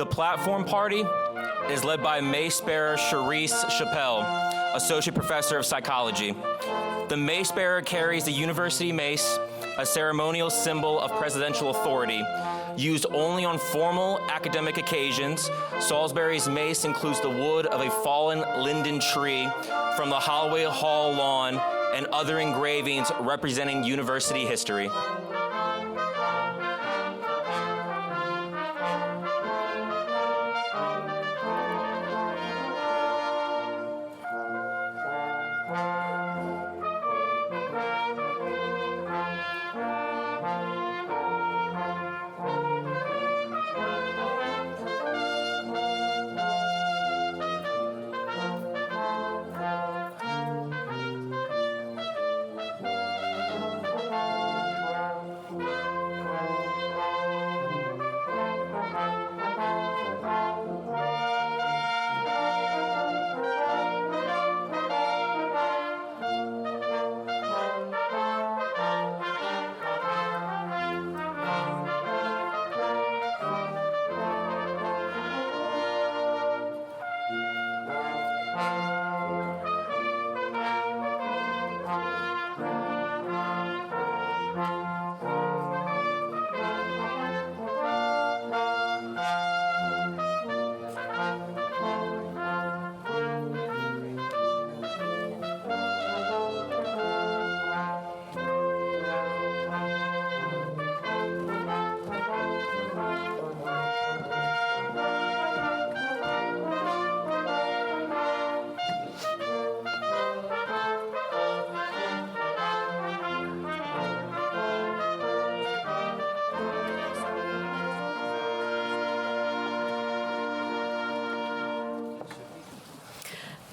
The platform party is led by Mace Bearer Charisse Chappelle, Associate Professor of Psychology. The Mace Bearer carries the university mace, a ceremonial symbol of presidential authority. Used only on formal academic occasions, Salisbury's mace includes the wood of a fallen linden tree from the Holloway Hall lawn and other engravings representing university history.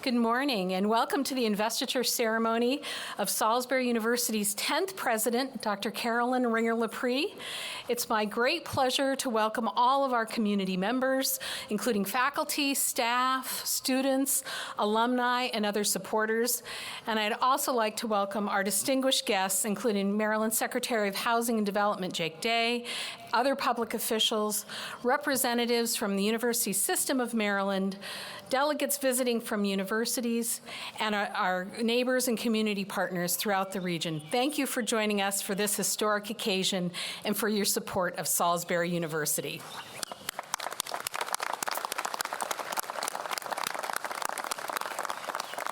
Good morning and welcome to the investiture ceremony of Salisbury University's 10th president, Dr. Carolyn Lepre. It's my great pleasure to welcome all of our community members, including faculty, staff, students, alumni, and other supporters. And I'd also like to welcome our distinguished guests, including Maryland Secretary of Housing and Development, Jake Day, other public officials, representatives from the University System of Maryland, delegates visiting from universities, and our neighbors and community partners throughout the region. Thank you for joining us for this historic occasion and for your support of Salisbury University.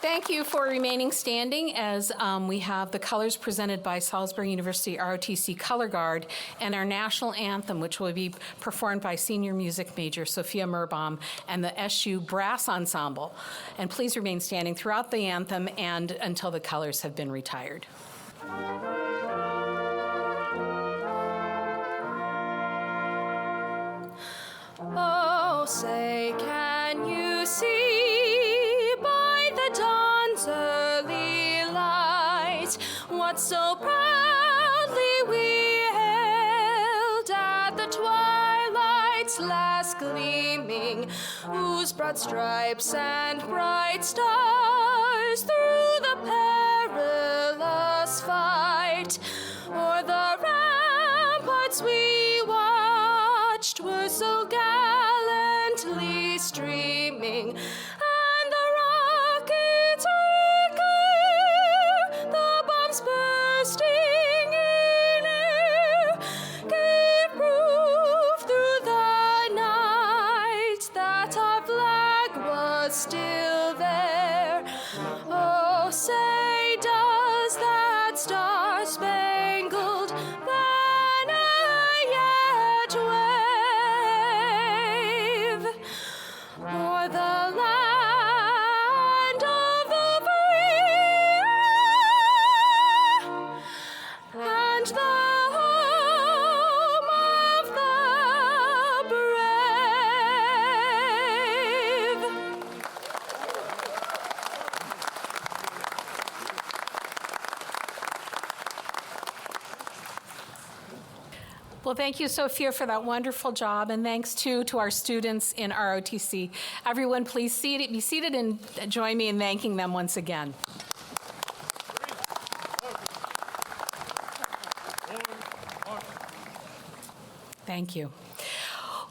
Thank you for remaining standing as we have the colors presented by Salisbury University ROTC Color Guard and our national anthem, which will be performed by senior music major Sophia Mirbaum and the SU Brass Ensemble. And please remain standing throughout the anthem and until the colors have been retired. Oh, say, can you see by the dawn's early light what so proudly we hailed at the twilight's last gleaming, whose broad stripes and bright stars through the perilous fight o'er the ramparts we watched were so gallantly streaming, and the rockets red glare, the bombs bursting in air, gave proof through the night that our flag was still there. Oh, say, does that star-spangled banner yet wave o'er the land of the free and the home of the brave? Well, thank you, Sophia, for that wonderful job, and thanks, too, to our students in ROTC. Everyone, please be seated and join me in thanking them once again. Thank you.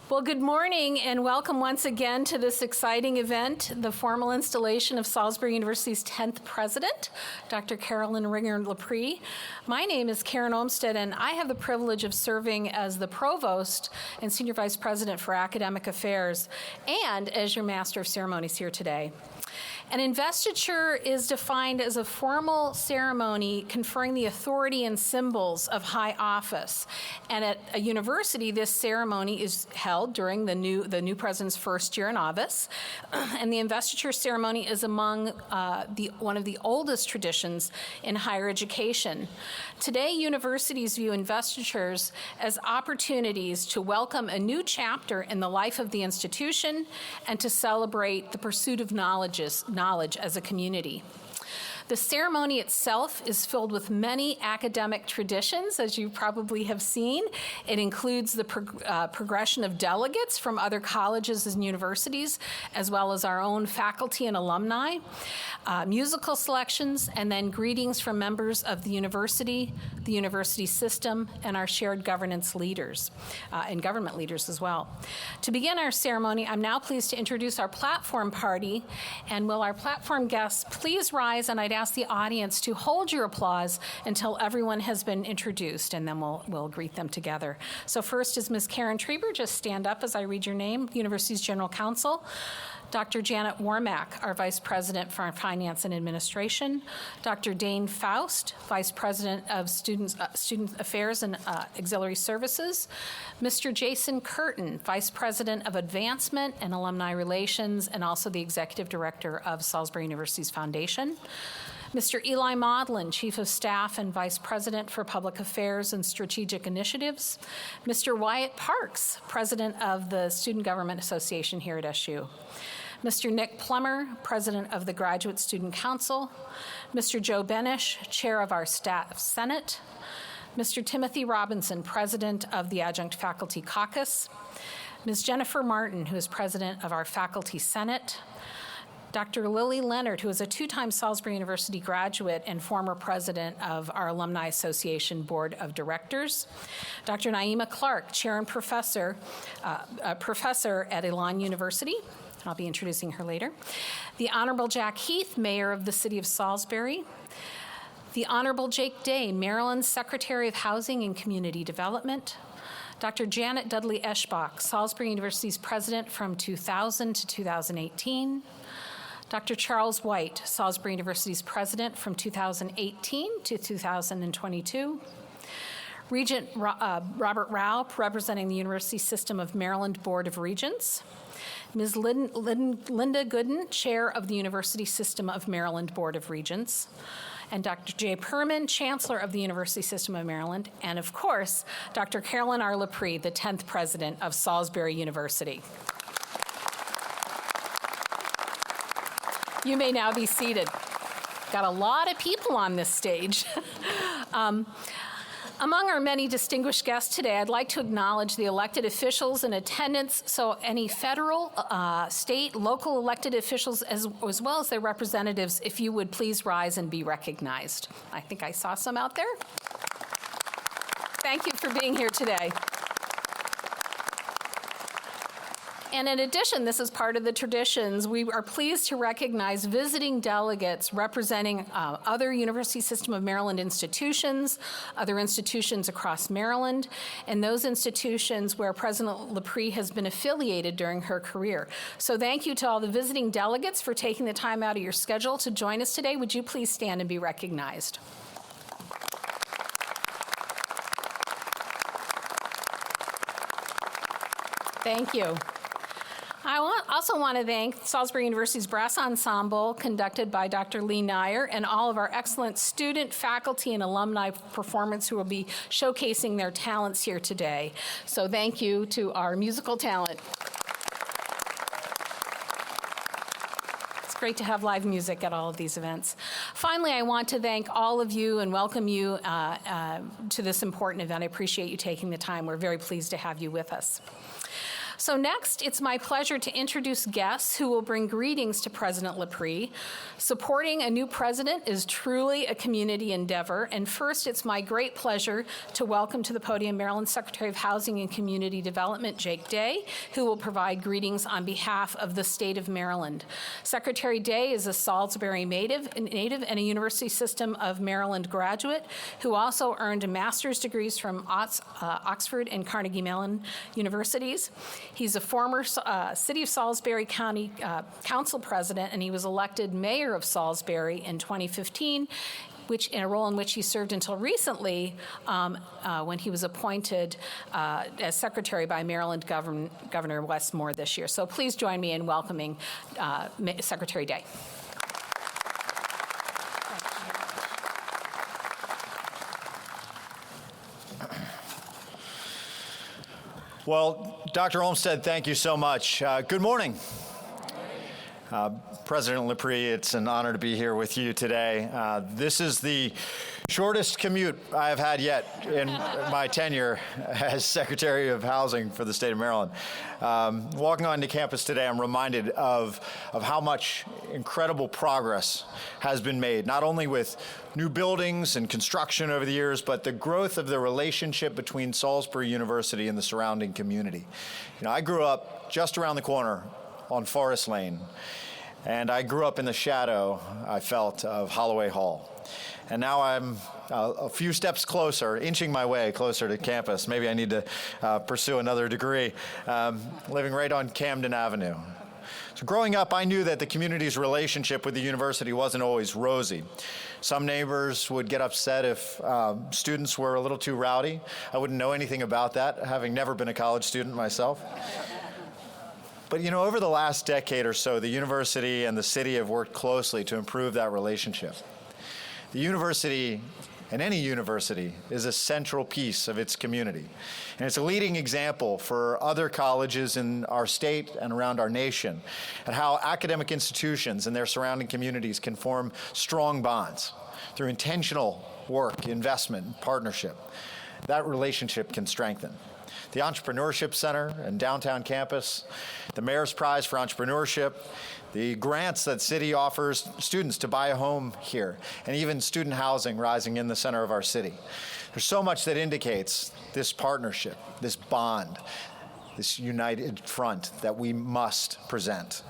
Well, good morning and welcome once again to this exciting event, the formal installation of Salisbury University's 10th president, Dr. Carolyn Lepre. My name is Karen Olmsted, and I have the privilege of serving as the provost and senior vice president for academic affairs and as your master of ceremonies here today. An investiture is defined as a formal ceremony conferring the authority and symbols of high office. And at a university, this ceremony is held during the new president's first year in office. And the investiture ceremony is among one of the oldest traditions in higher education. Today, universities view investitures as opportunities to welcome a new chapter in the life of the institution and to celebrate the pursuit of knowledge as a community. The ceremony itself is filled with many academic traditions, as you probably have seen. It includes the progression of delegates from other colleges and universities, as well as our own faculty and alumni, musical selections, and then greetings from members of the university system, and our shared governance leaders, and government leaders as well. To begin our ceremony, I'm now pleased to introduce our platform party, and will our platform guests please rise, and I'd ask the audience to hold your applause until everyone has been introduced, and then we'll greet them together. So first is Ms. Karen Trieber. Just stand up as I read your name. University's General Counsel. Dr. Janet Warmack, our Vice President for Finance and Administration. Dr. Dane Faust, Vice President of Student Affairs and Auxiliary Services. Mr. Jason Curtin, Vice President of Advancement and Alumni Relations, and also the Executive Director of Salisbury University's Foundation. Mr. Eli Maudlin, Chief of Staff and Vice President for Public Affairs and Strategic Initiatives. Mr. Wyatt Parks, President of the Student Government Association here at SU. Mr. Nick Plummer, President of the Graduate Student Council. Mr. Joe Benish, Chair of our Staff Senate. Mr. Timothy Robinson, President of the Adjunct Faculty Caucus. Ms. Jennifer Martin, who is President of our Faculty Senate. Dr. Lily Leonard, who is a two-time Salisbury University graduate and former president of our Alumni Association Board of Directors. Dr. Naima Clark, chair and professor at Elon University. I'll be introducing her later. The Honorable Jack Heath, mayor of the city of Salisbury. The Honorable Jake Day, Maryland Secretary of Housing and Community Development. Dr. Janet Dudley Eschbach, Salisbury University's president from 2000 to 2018. Dr. Charles White, Salisbury University's president from 2018 to 2022. Regent Robert Raup, representing the University System of Maryland Board of Regents. Ms. Linda Gooden, chair of the University System of Maryland Board of Regents. And Dr. Jay Perman, Chancellor of the University System of Maryland. And of course, Dr. Carolyn Lepre, the 10th president of Salisbury University. You may now be seated. Got a lot of people on this stage. Among our many distinguished guests today, I'd like to acknowledge the elected officials in attendance, so any federal, state, local elected officials, as well as their representatives, if you would please rise and be recognized. I think I saw some out there. Thank you for being here today. And in addition, this is part of the traditions, we are pleased to recognize visiting delegates representing other University System of Maryland institutions, other institutions across Maryland, and those institutions where President Lepre has been affiliated during her career. So thank you to all the visiting delegates for taking the time out of your schedule to join us today. Would you please stand and be recognized? Thank you. I also want to thank Salisbury University's Brass Ensemble, conducted by Dr. Lee Nyer, and all of our excellent student, faculty, and alumni performers who will be showcasing their talents here today. So thank you to our musical talent. It's great to have live music at all of these events. Finally, I want to thank all of you and welcome you to this important event. I appreciate you taking the time. We're very pleased to have you with us. So next, it's my pleasure to introduce guests who will bring greetings to President Lepre. Supporting a new president is truly a community endeavor, and first, it's my great pleasure to welcome to the podium Maryland Secretary of Housing and Community Development, Jake Day, who will provide greetings on behalf of the state of Maryland. Secretary Day is a Salisbury native and a University System of Maryland graduate who also earned master's degrees from Oxford and Carnegie Mellon universities. He's a former City of Salisbury County Council president, and he was elected mayor of Salisbury in 2015, in a role in which he served until recently when he was appointed as secretary by Maryland Governor Wes Moore this year. So please join me in welcoming Secretary Day. Well, Dr. Olmsted, thank you so much. Good morning. President Lepre, it's an honor to be here with you today. This is the shortest commute I have had yet in my tenure as Secretary of Housing for the state of Maryland. Walking onto campus today, I'm reminded of how much incredible progress has been made, not only with new buildings and construction over the years, but the growth of the relationship between Salisbury University and the surrounding community. You know, I grew up just around the corner on Forest Lane, and I grew up in the shadow, I felt, of Holloway Hall. And now I'm a few steps closer, inching my way closer to campus. Maybe I need to pursue another degree, living right on Camden Avenue. So growing up, I knew that the community's relationship with the university wasn't always rosy. Some neighbors would get upset if students were a little too rowdy. I wouldn't know anything about that, having never been a college student myself. But you know, over the last decade or so, the university and the city have worked closely to improve that relationship. The university, and any university, is a central piece of its community. And it's a leading example for other colleges in our state and around our nation, and how academic institutions and their surrounding communities can form strong bonds through intentional work, investment, and partnership. That relationship can strengthen. The Entrepreneurship Center and downtown campus, the Mayor's Prize for Entrepreneurship, the grants that city offers students to buy a home here, and even student housing rising in the center of our city. There's so much that indicates this partnership, this bond, this united front that we must present.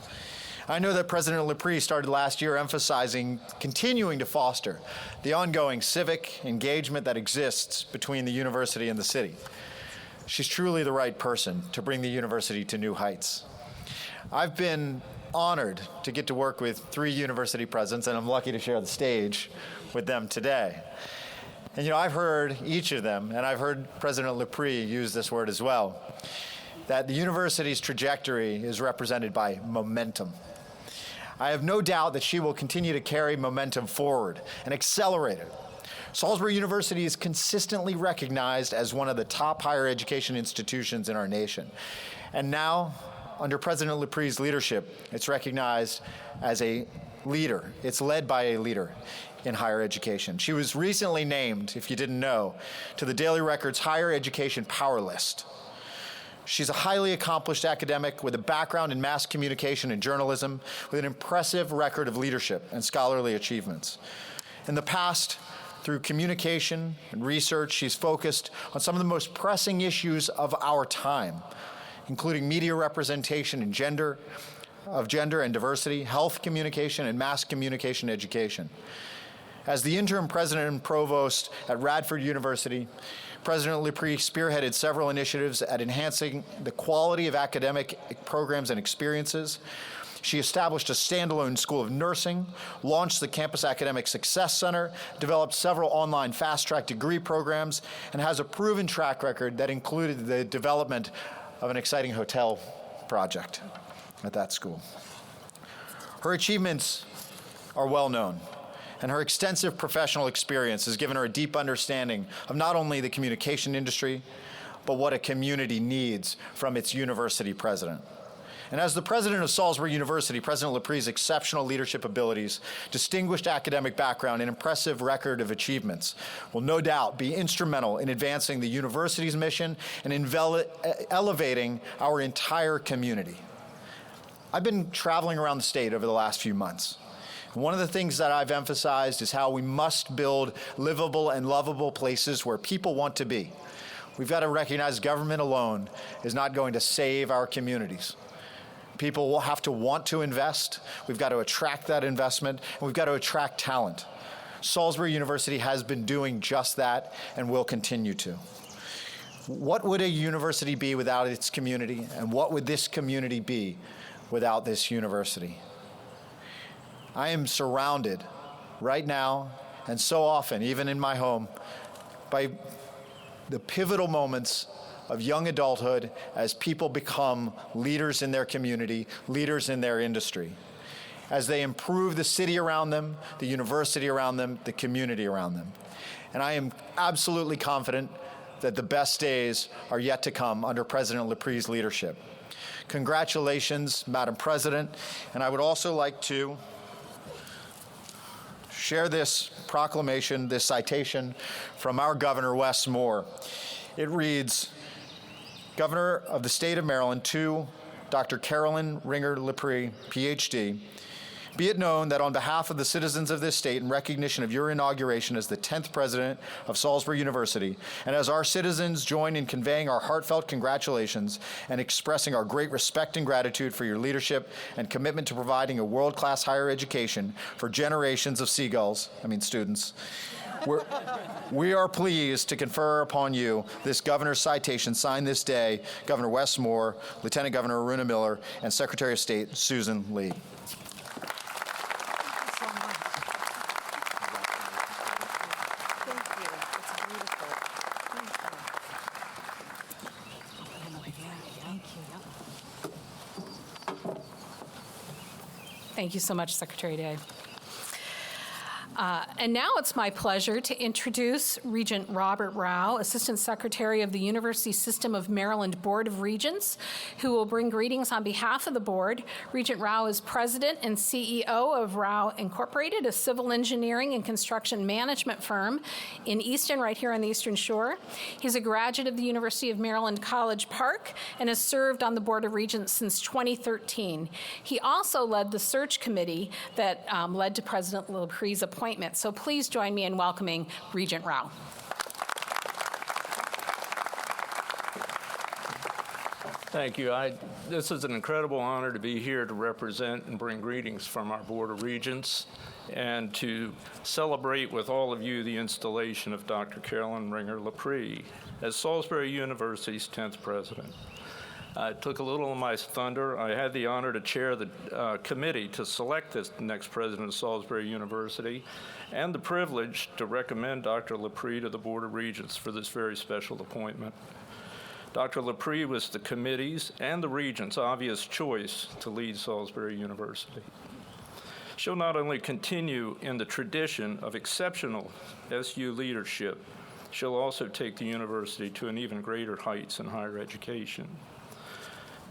I know that President Lepre started last year emphasizing continuing to foster the ongoing civic engagement that exists between the university and the city. She's truly the right person to bring the university to new heights. I've been honored to get to work with 3 university presidents, and I'm lucky to share the stage with them today. And you know, I've heard each of them, and I've heard President Lepre use this word as well, that the university's trajectory is represented by momentum. I have no doubt that she will continue to carry momentum forward and accelerate it. Salisbury University is consistently recognized as one of the top higher education institutions in our nation. And now, under President Lepre's leadership, it's recognized as a leader. It's led by a leader in higher education. She was recently named, if you didn't know, to the Daily Record's Higher Education Power List. She's a highly accomplished academic with a background in mass communication and journalism, with an impressive record of leadership and scholarly achievements. In the past, through communication and research, she's focused on some of the most pressing issues of our time, including media representation and gender and diversity, health communication, and mass communication education. As the interim president and provost at Radford University, President Lepre spearheaded several initiatives at enhancing the quality of academic programs and experiences. She established a standalone school of nursing, launched the Campus Academic Success Center, developed several online fast-track degree programs, and has a proven track record that included the development of an exciting hotel project at that school. Her achievements are well known, and her extensive professional experience has given her a deep understanding of not only the communication industry, but what a community needs from its university president. And as the president of Salisbury University, President Lepre's exceptional leadership abilities, distinguished academic background, and impressive record of achievements will no doubt be instrumental in advancing the university's mission and in elevating our entire community. I've been traveling around the state over the last few months. One of the things that I've emphasized is how we must build livable and lovable places where people want to be. We've got to recognize government alone is not going to save our communities. People will have to want to invest. We've got to attract that investment, and we've got to attract talent. Salisbury University has been doing just that and will continue to. What would a university be without its community, and what would this community be without this university? I am surrounded right now, and so often, even in my home, by the pivotal moments of young adulthood as people become leaders in their community, leaders in their industry, as they improve the city around them, the university around them, the community around them. And I am absolutely confident that the best days are yet to come under President Lepre's leadership. Congratulations, Madam President, and I would also like to share this proclamation, this citation from our Governor, Wes Moore. It reads, Governor of the State of Maryland to Dr. Carolyn Ringer Lepre, PhD, be it known that on behalf of the citizens of this state, in recognition of your inauguration as the 10th president of Salisbury University, and as our citizens join in conveying our heartfelt congratulations and expressing our great respect and gratitude for your leadership and commitment to providing a world-class higher education for generations of students, we are pleased to confer upon you this governor's citation signed this day, Governor Wes Moore, Lieutenant Governor Aruna Miller, and Secretary of State Susan Lee. Thank you so much, Secretary Day. And now it's my pleasure to introduce Regent Robert Rao, Assistant Secretary of the University System of Maryland Board of Regents, who will bring greetings on behalf of the board. Regent Rao is President and CEO of Rao Incorporated, a civil engineering and construction management firm in Easton, right here on the Eastern Shore. He's a graduate of the University of Maryland College Park and has served on the Board of Regents since 2013. He also led the search committee that led to President Lepre's appointment. So please join me in welcoming Regent Rao. Thank you. This is an incredible honor to be here to represent and bring greetings from our Board of Regents and to celebrate with all of you the installation of Dr. Carolyn Ringer Lepre as Salisbury University's 10th president. I took a little of my thunder. I had the honor to chair the committee to select this next president of Salisbury University and the privilege to recommend Dr. Lepre to the Board of Regents for this very special appointment. Dr. Lepre was the committee's and the Regents' obvious choice to lead Salisbury University. She'll not only continue in the tradition of exceptional SU leadership, she'll also take the university to an even greater heights in higher education.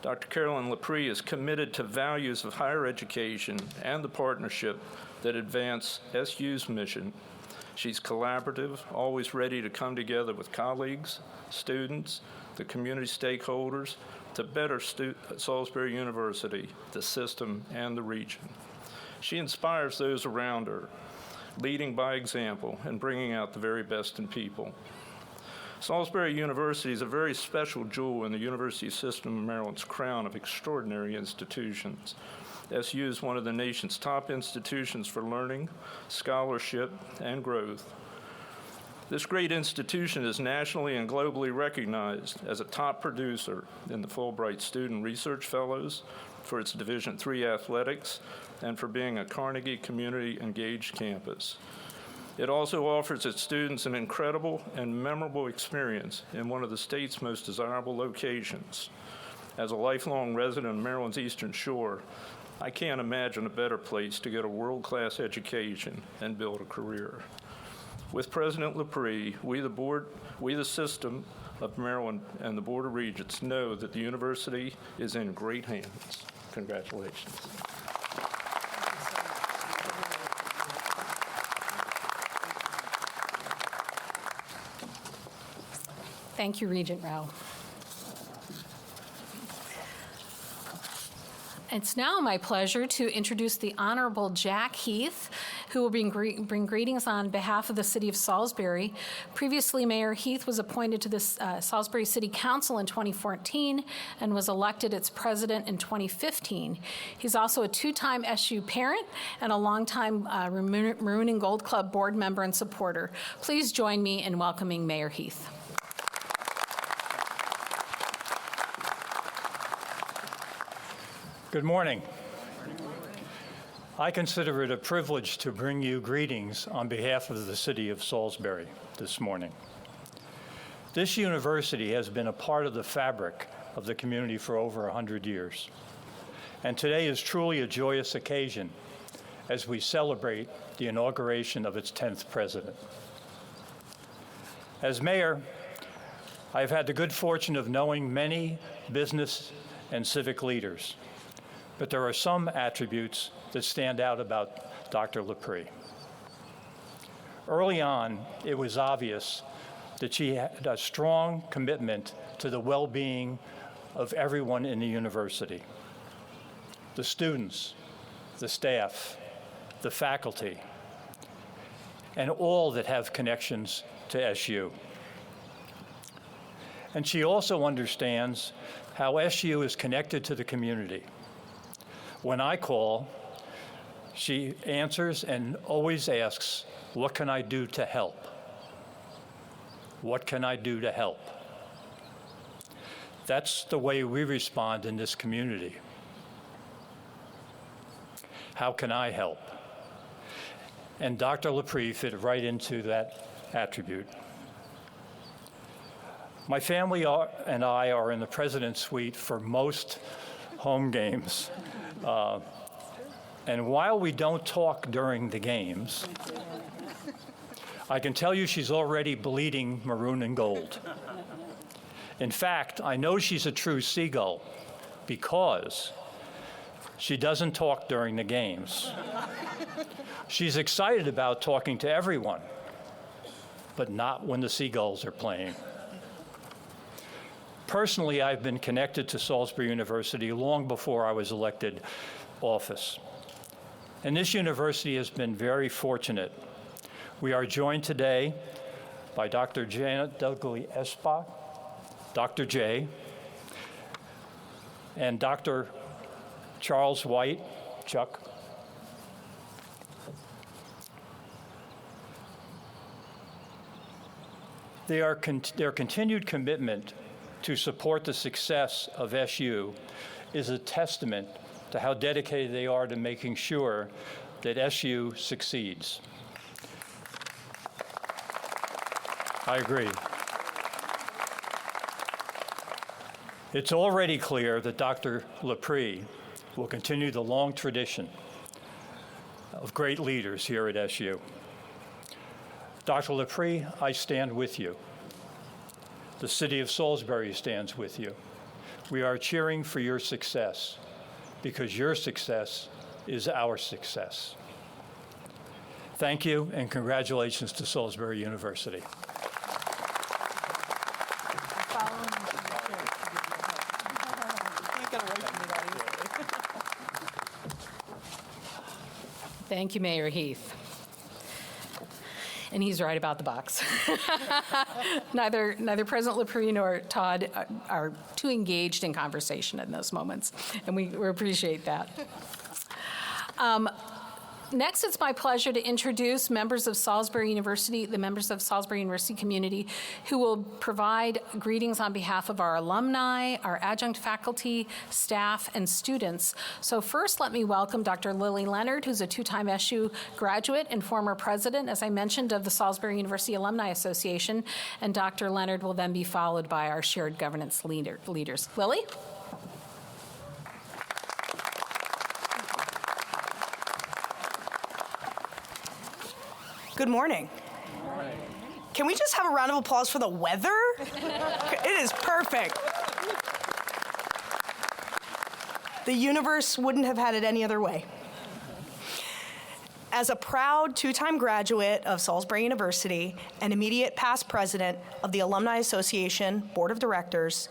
Dr. Carolyn Lepre is committed to values of higher education and the partnership that advance SU's mission. She's collaborative, always ready to come together with colleagues, students, the community stakeholders to better Salisbury University, the system, and the region. She inspires those around her, leading by example and bringing out the very best in people. Salisbury University is a very special jewel in the University System of Maryland's crown of extraordinary institutions. SU is one of the nation's top institutions for learning, scholarship, and growth. This great institution is nationally and globally recognized as a top producer in the Fulbright Student Research Fellows, for its Division III athletics, and for being a Carnegie Community Engaged campus. It also offers its students an incredible and memorable experience in one of the state's most desirable locations. As a lifelong resident of Maryland's Eastern Shore, I can't imagine a better place to get a world-class education and build a career. With President Lepre, we the system of Maryland and the Board of Regents know that the university is in great hands. Congratulations. Thank you, Regent Rao. It's now my pleasure to introduce the Honorable Jack Heath, who will bring greetings on behalf of the City of Salisbury. Previously, Mayor Heath was appointed to the Salisbury City Council in 2014 and was elected its president in 2015. He's also a two-time SU parent and a longtime Maroon and Gold Club board member and supporter. Please join me in welcoming Mayor Heath. Good morning. I consider it a privilege to bring you greetings on behalf of the City of Salisbury this morning. This university has been a part of the fabric of the community for over 100 years. And today is truly a joyous occasion as we celebrate the inauguration of its 10th president. As mayor, I've had the good fortune of knowing many business and civic leaders. But there are some attributes that stand out about Dr. Lepre. Early on, it was obvious that she had a strong commitment to the well-being of everyone in the university. The students, the staff, the faculty, and all that have connections to SU. And she also understands how SU is connected to the community. When I call, she answers and always asks, "What can I do to help? What can I do to help?" That's the way we respond in this community. How can I help? And Dr. Lepre fit right into that attribute. My family and I are in the President's Suite for most home games. And while we don't talk during the games, I can tell you she's already bleeding maroon and gold. In fact, I know she's a true seagull because she doesn't talk during the games. She's excited about talking to everyone, but not when the Seagulls are playing. Personally, I've been connected to Salisbury University long before I was elected office. And this university has been very fortunate. We are joined today by Dr. Janet Dudley-Espach, Dr. J, and Dr. Charles White, Chuck. Their continued commitment to support the success of SU is a testament to how dedicated they are to making sure that SU succeeds. I agree. It's already clear that Dr. Lepre will continue the long tradition of great leaders here at SU. Dr. Lepre, I stand with you. The City of Salisbury stands with you. We are cheering for your success because your success is our success. Thank you and congratulations to Salisbury University. Thank you, Mayor Heath. And he's right about the box. Neither President Lepre nor Todd are too engaged in conversation in those moments, and we appreciate that. Next, it's my pleasure to introduce members of Salisbury University, the members of Salisbury University community, who will provide greetings on behalf of our alumni, our adjunct faculty, staff, and students. So first, let me welcome Dr. Lily Leonard, who's a two-time SU graduate and former president, as I mentioned, of the Salisbury University Alumni Association. And Dr. Leonard will then be followed by our shared governance leaders. Lily? Good morning. Can we just have a round of applause for the weather? It is perfect. The universe wouldn't have had it any other way. As a proud two-time graduate of Salisbury University and immediate past president of the Alumni Association Board of Directors,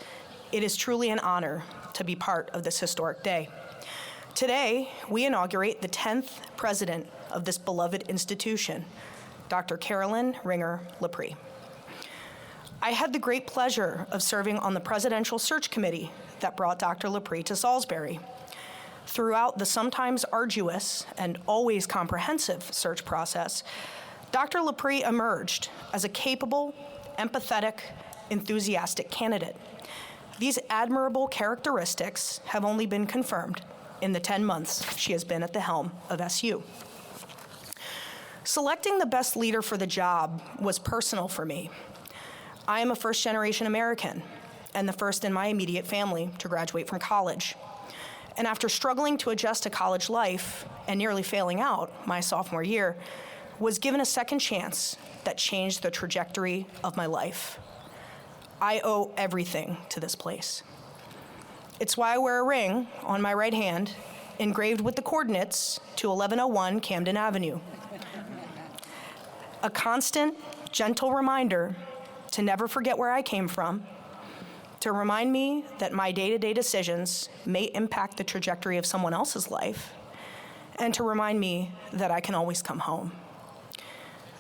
it is truly an honor to be part of this historic day. Today, we inaugurate the 10th president of this beloved institution, Dr. Carolyn Lepre. I had the great pleasure of serving on the presidential search committee that brought Dr. Lepre to Salisbury. Throughout the sometimes arduous and always comprehensive search process, Dr. Lepre emerged as a capable, empathetic, enthusiastic candidate. These admirable characteristics have only been confirmed in the 10 months she has been at the helm of SU. Selecting the best leader for the job was personal for me. I am a first-generation American and the first in my immediate family to graduate from college. And after struggling to adjust to college life and nearly failing out my sophomore year, was given a second chance that changed the trajectory of my life. I owe everything to this place. It's why I wear a ring on my right hand, engraved with the coordinates to 1101 Camden Avenue. A constant, gentle reminder to never forget where I came from, to remind me that my day-to-day decisions may impact the trajectory of someone else's life, and to remind me that I can always come home.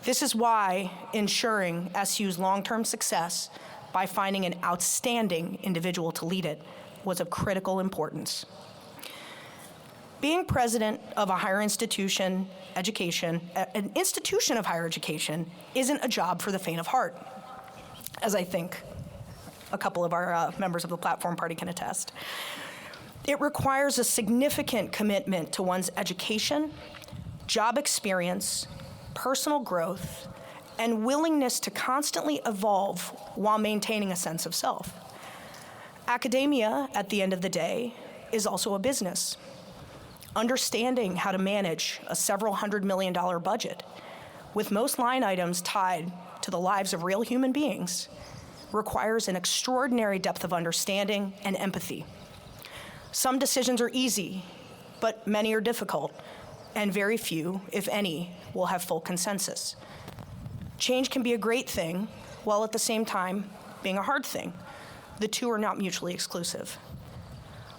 This is why ensuring SU's long-term success by finding an outstanding individual to lead it was of critical importance. Being president of a higher institution, an institution of higher education, isn't a job for the faint of heart, as I think a couple of our members of the platform party can attest. It requires a significant commitment to one's education, job experience, personal growth, and willingness to constantly evolve while maintaining a sense of self. Academia, at the end of the day, is also a business. Understanding how to manage a several $100 million budget, with most line items tied to the lives of real human beings, requires an extraordinary depth of understanding and empathy. Some decisions are easy, but many are difficult, and very few, if any, will have full consensus. Change can be a great thing, while at the same time being a hard thing. The two are not mutually exclusive.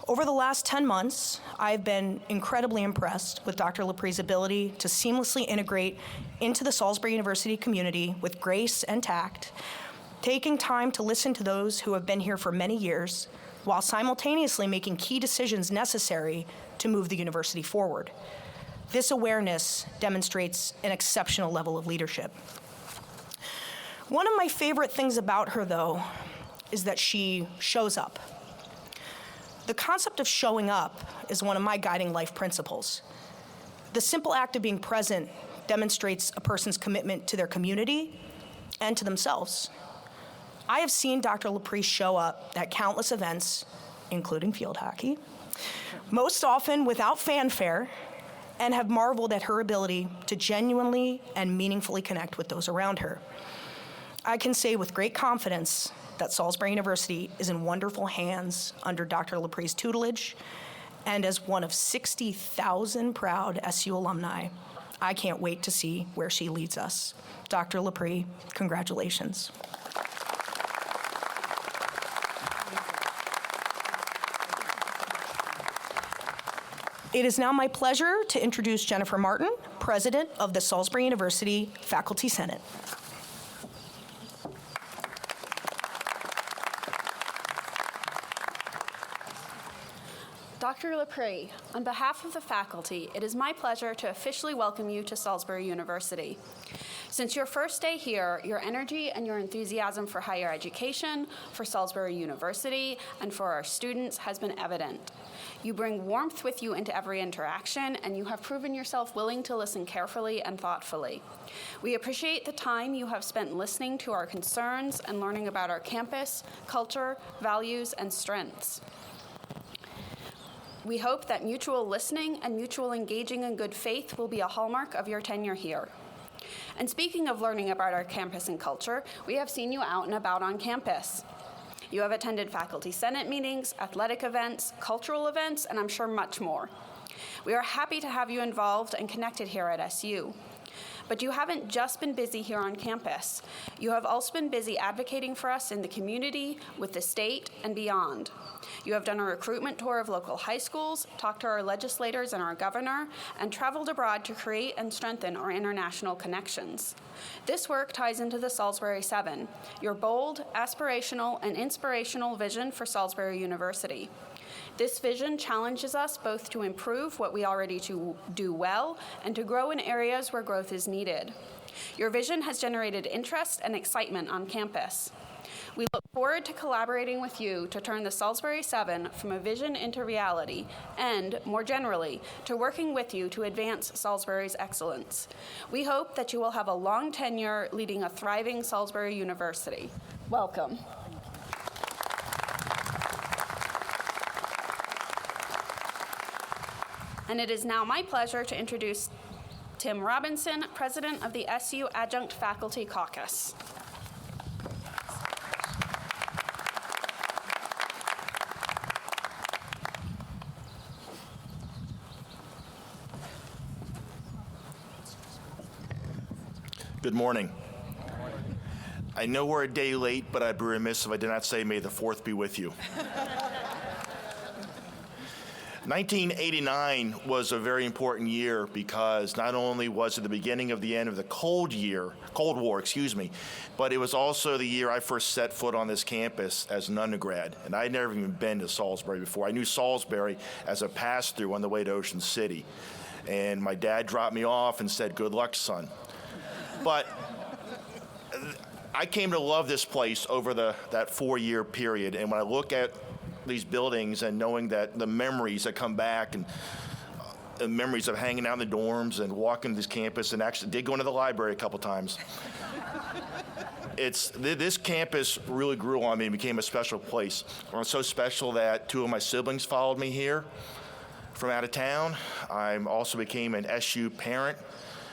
Over the last 10 months, I've been incredibly impressed with Dr. Lepre's ability to seamlessly integrate into the Salisbury University community with grace and tact, taking time to listen to those who have been here for many years, while simultaneously making key decisions necessary to move the university forward. This awareness demonstrates an exceptional level of leadership. One of my favorite things about her, though, is that she shows up. The concept of showing up is one of my guiding life principles. The simple act of being present demonstrates a person's commitment to their community and to themselves. I have seen Dr. Lepre show up at countless events, including field hockey, most often without fanfare, and have marveled at her ability to genuinely and meaningfully connect with those around her. I can say with great confidence that Salisbury University is in wonderful hands under Dr. Lepre's tutelage, and as one of 60,000 proud SU alumni, I can't wait to see where she leads us. Dr. Lepre, congratulations. It is now my pleasure to introduce Jennifer Martin, President of the Salisbury University Faculty Senate. Dr. Lepre, on behalf of the faculty, it is my pleasure to officially welcome you to Salisbury University. Since your first day here, your energy and your enthusiasm for higher education, for Salisbury University, and for our students has been evident. You bring warmth with you into every interaction, and you have proven yourself willing to listen carefully and thoughtfully. We appreciate the time you have spent listening to our concerns and learning about our campus, culture, values, and strengths. We hope that mutual listening and mutual engaging in good faith will be a hallmark of your tenure here. And speaking of learning about our campus and culture, we have seen you out and about on campus. You have attended faculty senate meetings, athletic events, cultural events, and I'm sure much more. We are happy to have you involved and connected here at SU. But you haven't just been busy here on campus. You have also been busy advocating for us in the community, with the state, and beyond. You have done a recruitment tour of local high schools, talked to our legislators and our governor, and traveled abroad to create and strengthen our international connections. This work ties into the Salisbury 7, your bold, aspirational, and inspirational vision for Salisbury University. This vision challenges us both to improve what we already do well and to grow in areas where growth is needed. Your vision has generated interest and excitement on campus. We look forward to collaborating with you to turn the Salisbury 7 from a vision into reality and, more generally, to working with you to advance Salisbury's excellence. We hope that you will have a long tenure leading a thriving Salisbury University. Welcome. And it is now my pleasure to introduce Tim Robinson, President of the SU Adjunct Faculty Caucus. Good morning. I know we're a day late, but I'd be remiss if I did not say may the 4th be with you. 1989 was a very important year because not only was it the beginning of the end of the Cold War, but it was also the year I first set foot on this campus as an undergrad, and I'd never even been to Salisbury before. I knew Salisbury as a pass-through on the way to Ocean City, and my dad dropped me off and said, "Good luck, son." But I came to love this place over that 4-year period, and when I look at these buildings and knowing that the memories that come back and memories of hanging out in the dorms and walking this campus, and actually did go into the library a couple times. This campus really grew on me and became a special place. It was so special that 2 of my siblings followed me here from out of town. I also became an SU parent.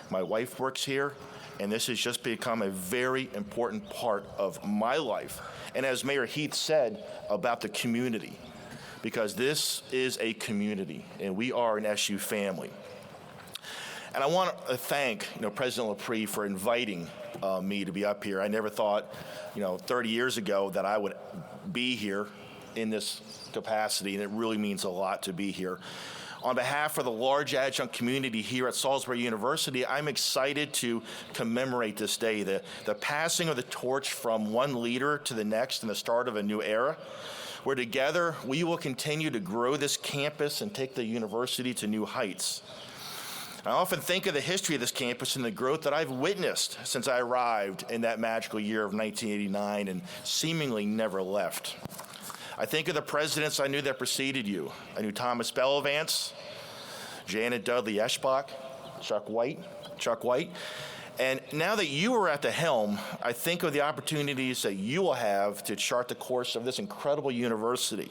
My wife works here, and this has just become a very important part of my life. And as Mayor Heath said, about the community, because this is a community, and we are an SU family. And I want to thank President Lepre for inviting me to be up here. I never thought 30 years ago that I would be here in this capacity, and it really means a lot to be here. On behalf of the large adjunct community here at Salisbury University, I'm excited to commemorate this day, the passing of the torch from one leader to the next and the start of a new era, where together we will continue to grow this campus and take the university to new heights. I often think of the history of this campus and the growth that I've witnessed since I arrived in that magical year of 1989 and seemingly never left. I think of the presidents I knew that preceded you. I knew Thomas Bellavance, Janet Dudley Eschbach, Chuck White. And now that you are at the helm, I think of the opportunities that you will have to chart the course of this incredible university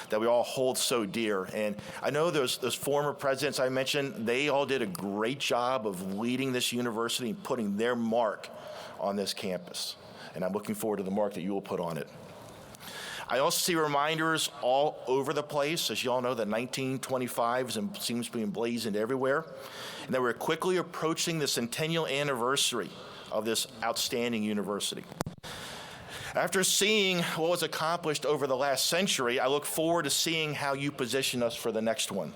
that we all hold so dear. And I know those former presidents I mentioned, they all did a great job of leading this university and putting their mark on this campus. And I'm looking forward to the mark that you will put on it. I also see reminders all over the place. As you all know, that 1925 seems to be emblazoned everywhere, and that we're quickly approaching the centennial anniversary of this outstanding university. After seeing what was accomplished over the last century, I look forward to seeing how you position us for the next one.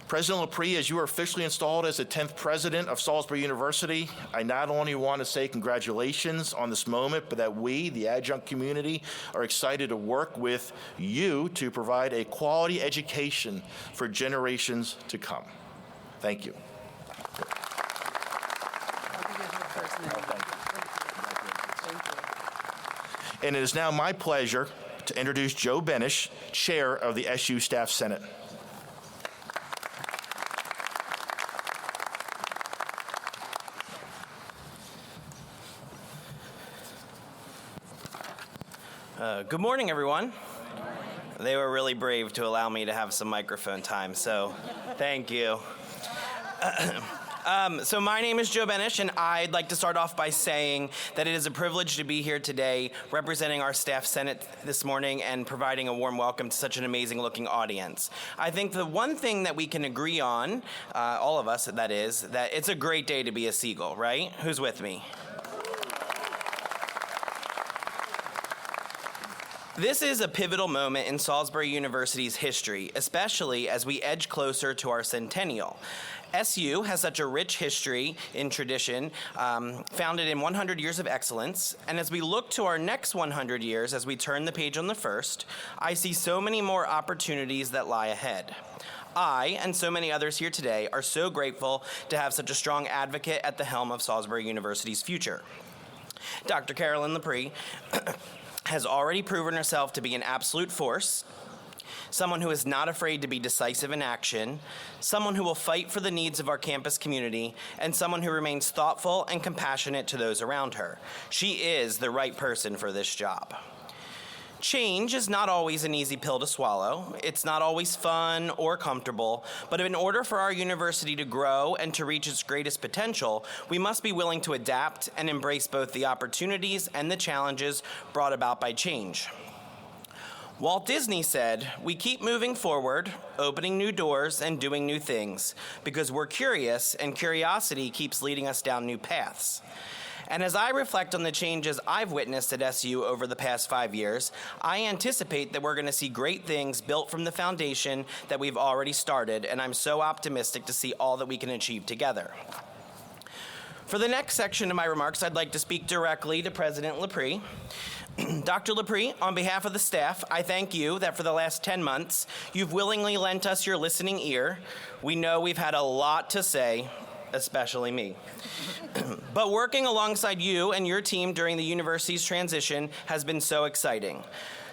President Lepre, as you are officially installed as the 10th president of Salisbury University, I not only want to say congratulations on this moment, but that we, the adjunct community, are excited to work with you to provide a quality education for generations to come. Thank you. And it is now my pleasure to introduce Joe Benish, Chair of the SU Staff Senate. Good morning, everyone. They were really brave to allow me to have some microphone time, so thank you. So my name is Joe Benish, and I'd like to start off by saying that it is a privilege to be here today representing our staff senate this morning and providing a warm welcome to such an amazing-looking audience. I think the one thing that we can agree on, all of us, that is, that it's a great day to be a Seagull, right? Who's with me? This is a pivotal moment in Salisbury University's history, especially as we edge closer to our centennial. SU has such a rich history in tradition, founded in 100 years of excellence, and as we look to our next 100 years, as we turn the page on the first, I see so many more opportunities that lie ahead. I, and so many others here today, are so grateful to have such a strong advocate at the helm of Salisbury University's future. Dr. Carolyn Lepre has already proven herself to be an absolute force, someone who is not afraid to be decisive in action, someone who will fight for the needs of our campus community, and someone who remains thoughtful and compassionate to those around her. She is the right person for this job. Change is not always an easy pill to swallow. It's not always fun or comfortable, but in order for our university to grow and to reach its greatest potential, we must be willing to adapt and embrace both the opportunities and the challenges brought about by change. Walt Disney said, "We keep moving forward, opening new doors and doing new things, because we're curious and curiosity keeps leading us down new paths." And as I reflect on the changes I've witnessed at SU over the past 5 years, I anticipate that we're going to see great things built from the foundation that we've already started, and I'm so optimistic to see all that we can achieve together. For the next section of my remarks, I'd like to speak directly to President Lepre. Dr. Lepre, on behalf of the staff, I thank you that for the last 10 months, you've willingly lent us your listening ear. We know we've had a lot to say, especially me. But working alongside you and your team during the university's transition has been so exciting.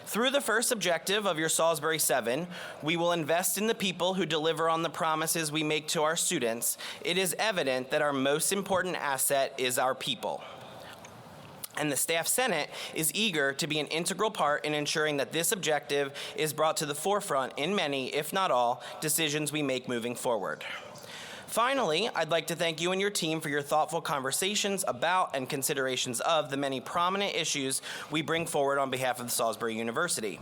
Through the first objective of your Salisbury 7, we will invest in the people who deliver on the promises we make to our students. It is evident that our most important asset is our people. And the Staff Senate is eager to be an integral part in ensuring that this objective is brought to the forefront in many, if not all, decisions we make moving forward. Finally, I'd like to thank you and your team for your thoughtful conversations about and considerations of the many prominent issues we bring forward on behalf of Salisbury University.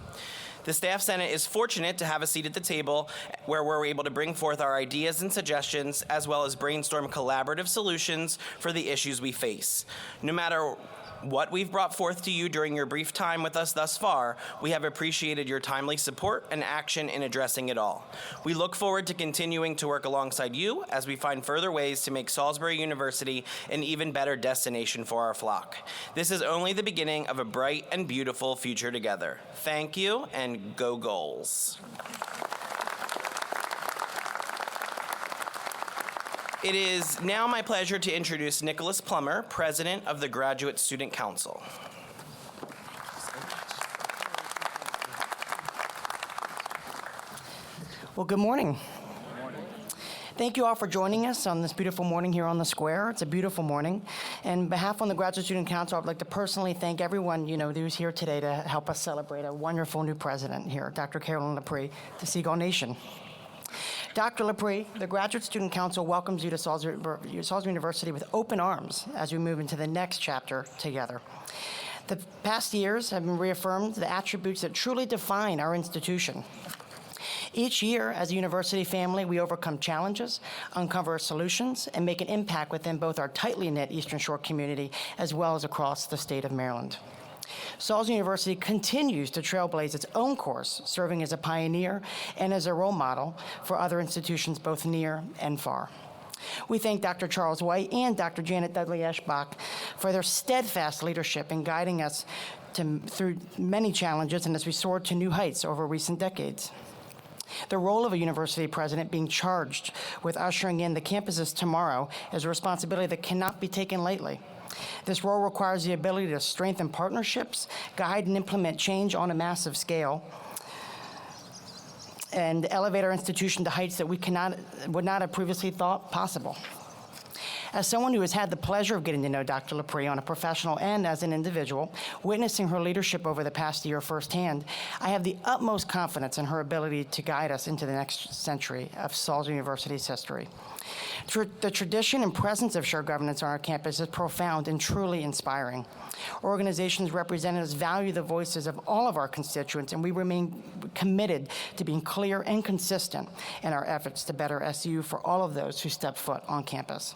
The Staff Senate is fortunate to have a seat at the table where we're able to bring forth our ideas and suggestions, as well as brainstorm collaborative solutions for the issues we face. No matter what we've brought forth to you during your brief time with us thus far, we have appreciated your timely support and action in addressing it all. We look forward to continuing to work alongside you as we find further ways to make Salisbury University an even better destination for our flock. This is only the beginning of a bright and beautiful future together. Thank you, and go Goals. It is now my pleasure to introduce Nicholas Plummer, President of the Graduate Student Council. Well, good morning. Thank you all for joining us on this beautiful morning here on the square. It's a beautiful morning. And on behalf of the Graduate Student Council, I'd like to personally thank everyone, who's here today to help us celebrate a wonderful new president here, Dr. Carolyn Lepre, to Seagull Nation. Dr. Lepre, the Graduate Student Council welcomes you to Salisbury University with open arms as we move into the next chapter together. The past years have reaffirmed the attributes that truly define our institution. Each year, as a university family, we overcome challenges, uncover solutions, and make an impact within both our tightly knit Eastern Shore community as well as across the state of Maryland. Salisbury University continues to trailblaze its own course, serving as a pioneer and as a role model for other institutions both near and far. We thank Dr. Charles White and Dr. Janet Dudley-Eschbach for their steadfast leadership in guiding us through many challenges and as we soared to new heights over recent decades. The role of a university president being charged with ushering in the campuses tomorrow is a responsibility that cannot be taken lightly. This role requires the ability to strengthen partnerships, guide and implement change on a massive scale, and elevate our institution to heights that we would not have previously thought possible. As someone who has had the pleasure of getting to know Dr. Lepre on a professional and as an individual, witnessing her leadership over the past year firsthand, I have the utmost confidence in her ability to guide us into the next century of Salisbury University's history. The tradition and presence of shared governance on our campus is profound and truly inspiring. Organizations representatives value the voices of all of our constituents, and we remain committed to being clear and consistent in our efforts to better SU for all of those who step foot on campus.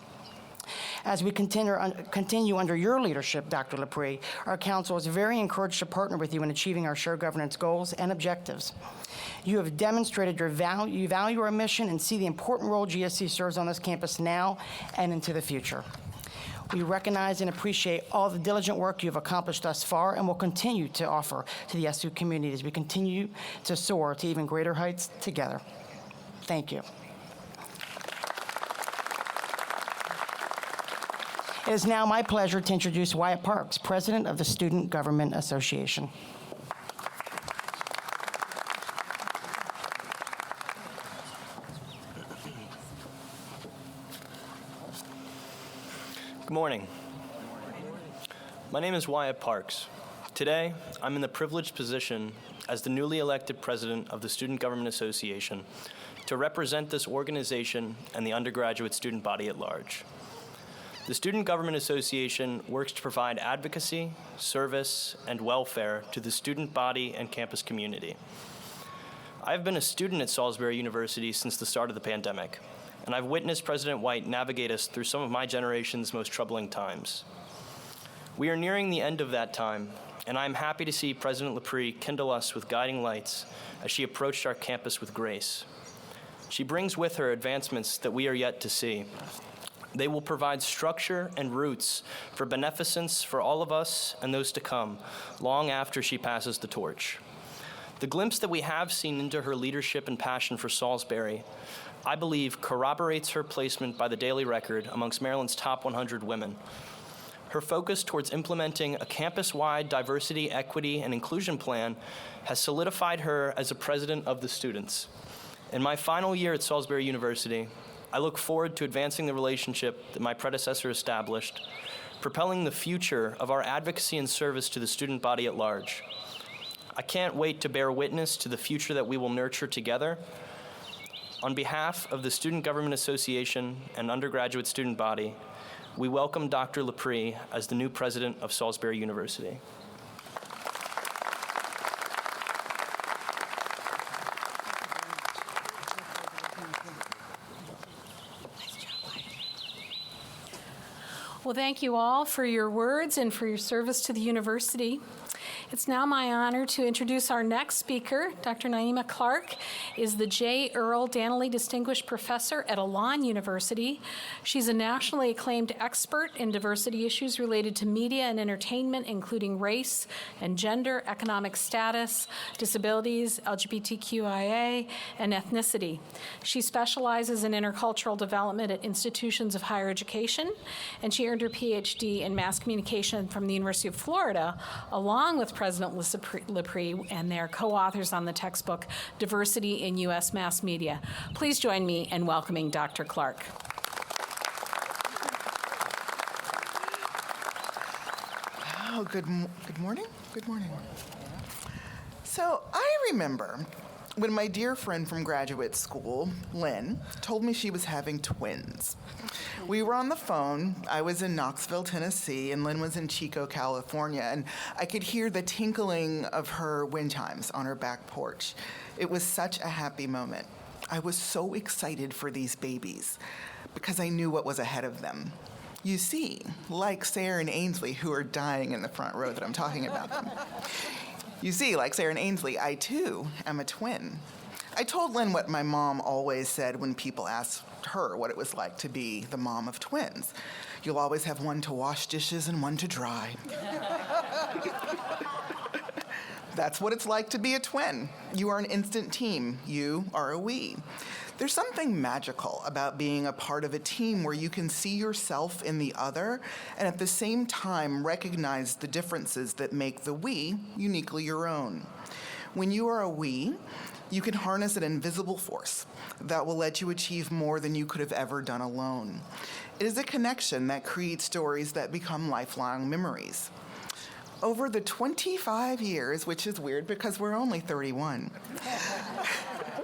As we continue under your leadership, Dr. Lepre, our council is very encouraged to partner with you in achieving our shared governance goals and objectives. You have demonstrated you value our mission and see the important role GSC serves on this campus now and into the future. We recognize and appreciate all the diligent work you have accomplished thus far and will continue to offer to the SU community as we continue to soar to even greater heights together. Thank you. It is now my pleasure to introduce Wyatt Parks, President of the Student Government Association. Good morning. My name is Wyatt Parks. Today, I'm in the privileged position as the newly elected president of the Student Government Association to represent this organization and the undergraduate student body at large. The Student Government Association works to provide advocacy, service, and welfare to the student body and campus community. I've been a student at Salisbury University since the start of the pandemic, and I've witnessed President White navigate us through some of my generation's most troubling times. We are nearing the end of that time, and I'm happy to see President Lepre kindle us with guiding lights as she approached our campus with grace. She brings with her advancements that we are yet to see. They will provide structure and roots for beneficence for all of us and those to come, long after she passes the torch. The glimpse that we have seen into her leadership and passion for Salisbury, I believe, corroborates her placement by the Daily Record amongst Maryland's top 100 women. Her focus towards implementing a campus-wide diversity, equity, and inclusion plan has solidified her as a president of the students. In my final year at Salisbury University, I look forward to advancing the relationship that my predecessor established, propelling the future of our advocacy and service to the student body at large. I can't wait to bear witness to the future that we will nurture together. On behalf of the Student Government Association and undergraduate student body, we welcome Dr. Lepre as the new president of Salisbury University. Well, thank you all for your words and for your service to the university. It's now my honor to introduce our next speaker. Dr. Naima Clark is the J. Earl Dannelly Distinguished Professor at Elon University. She's a nationally acclaimed expert in diversity issues related to media and entertainment, including race and gender, economic status, disabilities, LGBTQIA, and ethnicity. She specializes in intercultural development at institutions of higher education, and she earned her PhD in mass communication from the University of Florida, along with President Lepre and their co-authors on the textbook Diversity in U.S. Mass Media. Please join me in welcoming Dr. Clark. Oh, good morning. Good morning. So I remember when my dear friend from graduate school, Lynn, told me she was having twins. We were on the phone. I was in Knoxville, Tennessee, and Lynn was in Chico, California, and I could hear the tinkling of her wind chimes on her back porch. It was such a happy moment. I was so excited for these babies because I knew what was ahead of them. You see, like Sarah and Ainsley, who are dying in the front row that I'm talking about them. You see, like Sarah and Ainsley, I too am a twin. I told Lynn what my mom always said when people asked her what it was like to be the mom of twins. You'll always have one to wash dishes and one to dry. That's what it's like to be a twin. You are an instant team. You are a we. There's something magical about being a part of a team where you can see yourself in the other and at the same time recognize the differences that make the we uniquely your own. When you are a we, you can harness an invisible force that will let you achieve more than you could have ever done alone. It is a connection that creates stories that become lifelong memories. Over the 25 years, which is weird because we're only 31.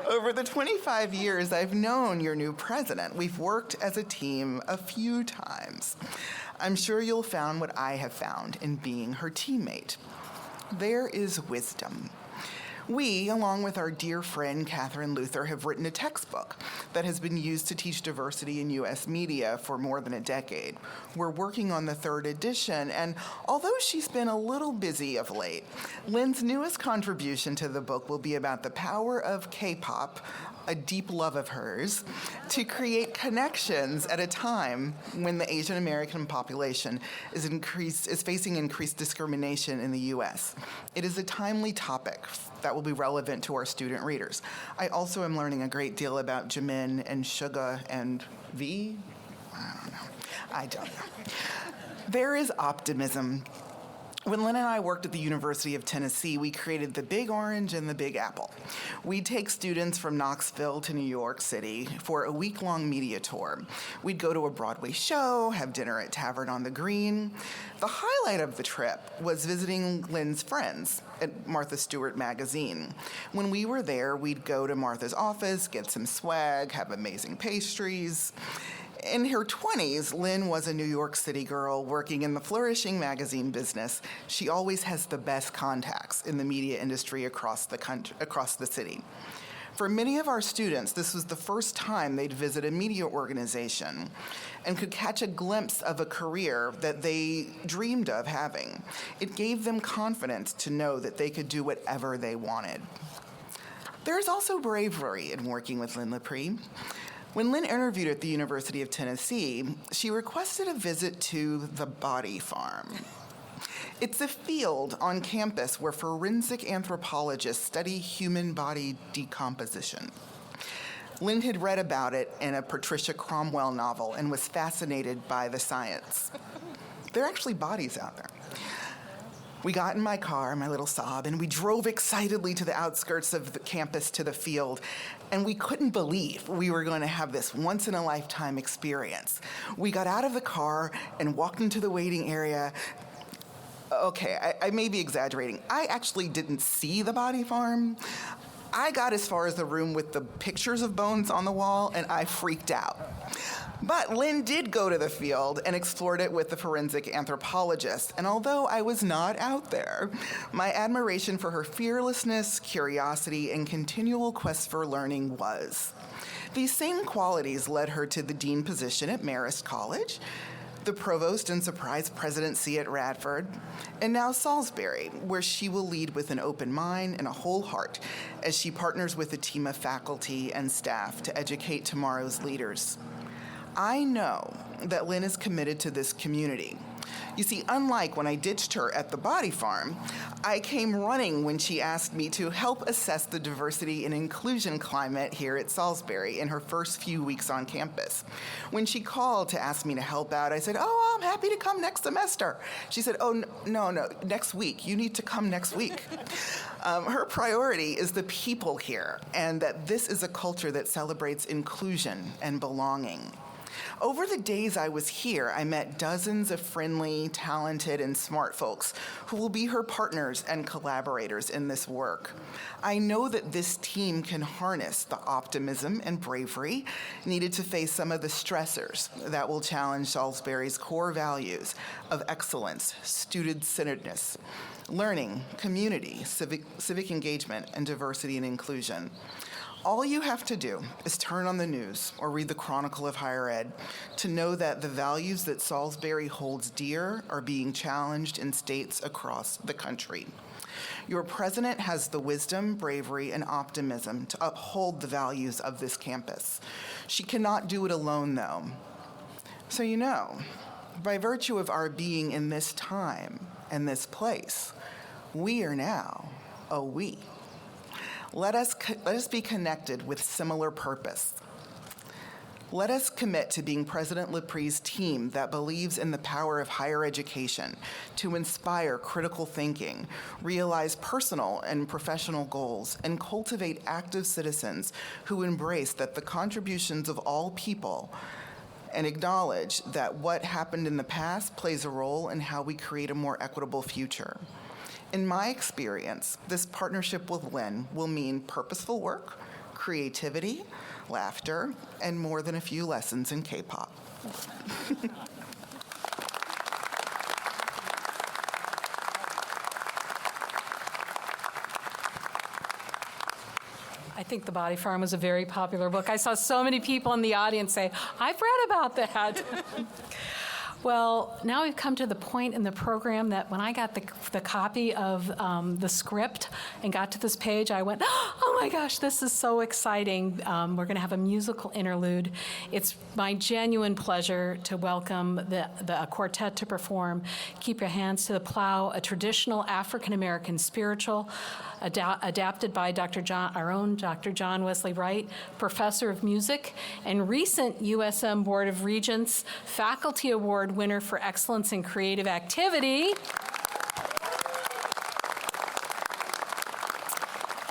Over the 25 years I've known your new president, we've worked as a team a few times. I'm sure you'll find what I have found in being her teammate. There is wisdom. We, along with our dear friend Catherine Luther, have written a textbook that has been used to teach diversity in U.S. media for more than a decade. We're working on the 3rd edition, and although she's been a little busy of late, Lynn's newest contribution to the book will be about the power of K-pop, a deep love of hers, to create connections at a time when the Asian American population is facing increased discrimination in the U.S. It is a timely topic that will be relevant to our student readers. I also am learning a great deal about Jimin and Suga and V. I don't know. There is optimism. When Lynn and I worked at the University of Tennessee, we created the Big Orange and the Big Apple. We'd take students from Knoxville to New York City for a week-long media tour. We'd go to a Broadway show, have dinner at Tavern on the Green. The highlight of the trip was visiting Lynn's friends at Martha Stewart magazine. When we were there, we'd go to Martha's office, get some swag, have amazing pastries. In her 20s, Lynn was a New York City girl working in the flourishing magazine business. She always has the best contacts in the media industry across the city. For many of our students, this was the first time they'd visit a media organization and could catch a glimpse of a career that they dreamed of having. It gave them confidence to know that they could do whatever they wanted. There's also bravery in working with Lynn Lepre. When Lynn interviewed at the University of Tennessee, she requested a visit to the Body Farm. It's a field on campus where forensic anthropologists study human body decomposition. Lynn had read about it in a Patricia Cromwell novel and was fascinated by the science. There are actually bodies out there. We got in my car, my little Saab, and we drove excitedly to the outskirts of the campus to the field, and we couldn't believe we were going to have this once-in-a-lifetime experience. We got out of the car and walked into the waiting area. Okay, I may be exaggerating. I actually didn't see the Body Farm. I got as far as the room with the pictures of bones on the wall, and I freaked out. But Lynn did go to the field and explored it with the forensic anthropologist, and although I was not out there, my admiration for her fearlessness, curiosity, and continual quest for learning was. These same qualities led her to the dean position at Marist College, the provost and surprise presidency at Radford, and now Salisbury, where she will lead with an open mind and a whole heart as she partners with a team of faculty and staff to educate tomorrow's leaders. I know that Lynn is committed to this community. You see, unlike when I ditched her at the Body Farm, I came running when she asked me to help assess the diversity and inclusion climate here at Salisbury in her first few weeks on campus. When she called to ask me to help out, I said, "Oh, I'm happy to come next semester." She said, "Oh, no, next week. You need to come next week." Her priority is the people here, and that this is a culture that celebrates inclusion and belonging. Over the days I was here, I met dozens of friendly, talented, and smart folks who will be her partners and collaborators in this work. I know that this team can harness the optimism and bravery needed to face some of the stressors that will challenge Salisbury's core values of excellence, student-centeredness, learning, community, civic engagement, and diversity and inclusion. All you have to do is turn on the news or read the Chronicle of Higher Ed to know that the values that Salisbury holds dear are being challenged in states across the country. Your president has the wisdom, bravery, and optimism to uphold the values of this campus. She cannot do it alone, though. So by virtue of our being in this time and this place, we are now a we. Let us be connected with similar purpose. Let us commit to being President Lepre's team that believes in the power of higher education to inspire critical thinking, realize personal and professional goals, and cultivate active citizens who embrace that the contributions of all people and acknowledge that what happened in the past plays a role in how we create a more equitable future. In my experience, this partnership with Lynn will mean purposeful work, creativity, laughter, and more than a few lessons in K-pop. I think The Body Farm was a very popular book. I saw so many people in the audience say, I've read about that. Well, now we've come to the point in the program that when I got the copy of the script and got to this page, I went, oh my gosh, this is so exciting. We're going to have a musical interlude. It's my genuine pleasure to welcome the quartet to perform Keep Your Hands to the Plow, a traditional African-American spiritual adapted by our own Dr. John Wesley Wright, professor of music and recent USM Board of Regents Faculty Award winner for excellence in creative activity.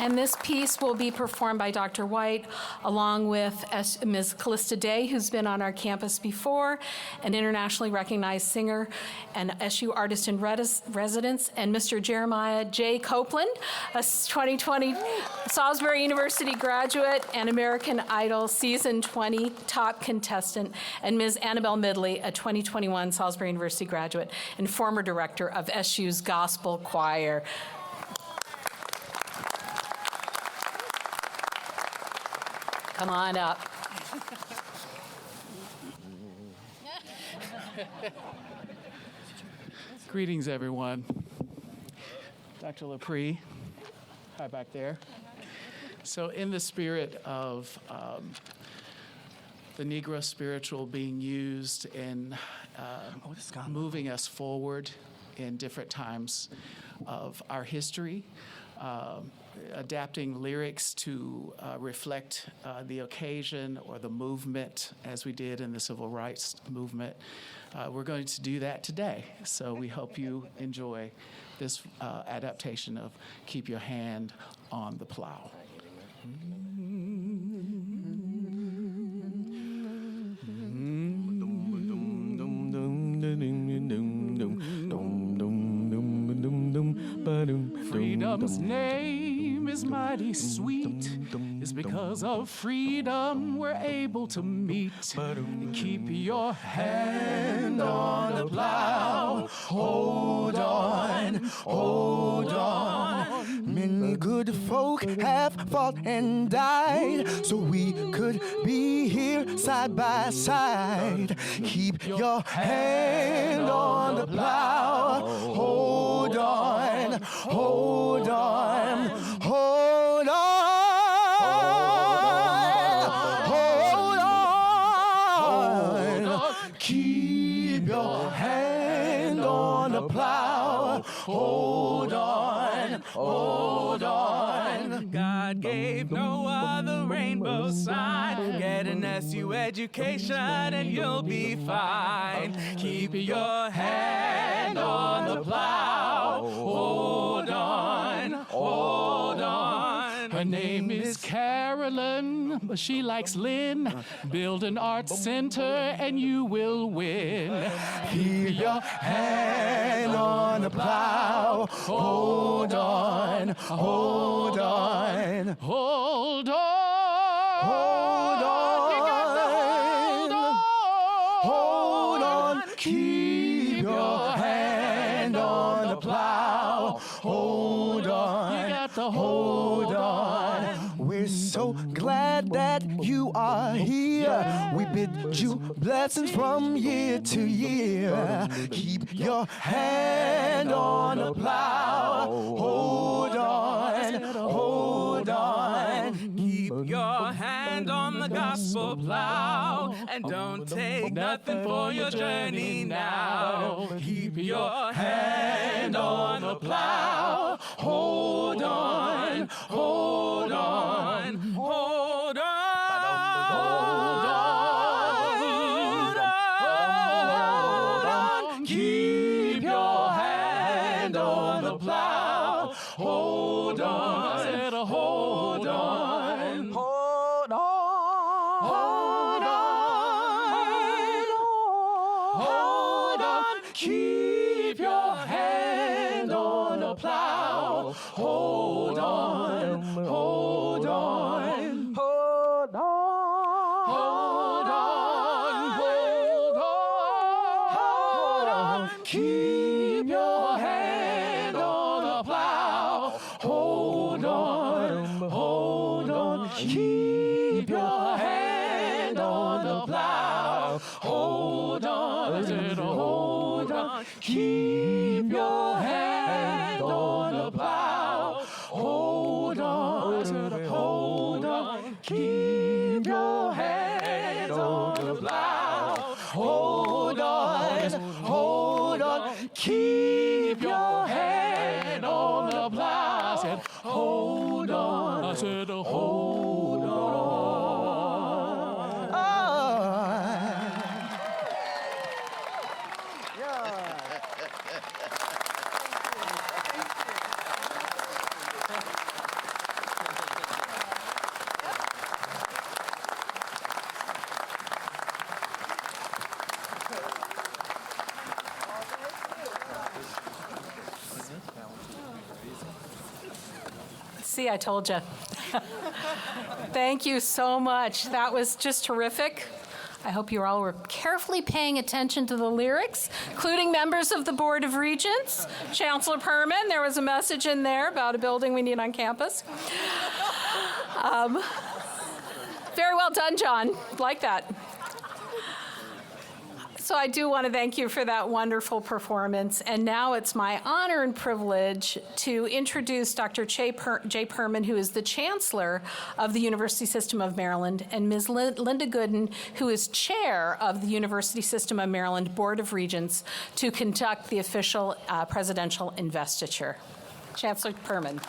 And this piece will be performed by Dr. White, along with Ms. Callista Day, who's been on our campus before, an internationally recognized singer and SU artist in residence, and Mr. Jeremiah J. Copeland, a 2020 Salisbury University graduate and American Idol Season 20 top contestant, and Ms. Annabelle Midley, a 2021 Salisbury University graduate and former director of SU's Gospel Choir. Come on up. Greetings, everyone. Dr. Lepre, hi back there. So in the spirit of the Negro spiritual being used in moving us forward in different times of our history, adapting lyrics to reflect the occasion or the movement, as we did in the civil rights movement. We're going to do that today. So we hope you enjoy this adaptation of Keep Your Hand on the Plow. Freedom's name is mighty sweet. It's because of freedom we're able to meet. Keep your hand on the plow. Hold on, hold on. Many good folk have fought and died so we could be here side by side. Keep your hand on the plow. Hold on, hold on, hold on. Keep your hand on the plow. Hold on, hold on. God gave no other rainbow sign. Get an SU education and you'll be fine. Keep your hand on the plow. Hold on, hold on. Her name is Carolyn, but she likes Lynn. Build an arts center and you will win. Keep your hand on the plow. Hold on, hold on, hold on. Hold on, hold on. Keep your hand on the plow. Hold on, You got to hold on. We're so glad that you are here. We bid you blessings from year to year. Keep your hand on the plow. Hold on, hold on. Keep your hand on the gospel plow. And don't take nothing for your journey now. Keep your hand on the plow. Hold on, hold on, hold on. Keep your hand on the plow. Hold on, hold on, hold on, hold on. plow. Hold on, hold on, Hold on. hold on, hold on, hold on. Keep your hand on the plow. Hold on, hold on. Keep your hand on the plow. Hold on, hold on. Keep your hand on the plow. Hold on, hold on. Keep your hand on the plow. Hold on, hold on. Keep your hand on the plow. I said, hold on. I said, hold on. See, I told you. Thank you so much. That was just terrific. I hope you all were carefully paying attention to the lyrics, including members of the Board of Regents. Chancellor Perman, there was a message in there about a building we need on campus. Very well done, John. Like that. So I do want to thank you for that wonderful performance. And now it's my honor and privilege to introduce Dr. Jay Perman, who is the Chancellor of the University System of Maryland, and Ms. Linda Gooden, who is Chair of the University System of Maryland Board of Regents, to conduct the official presidential investiture. Chancellor Perman.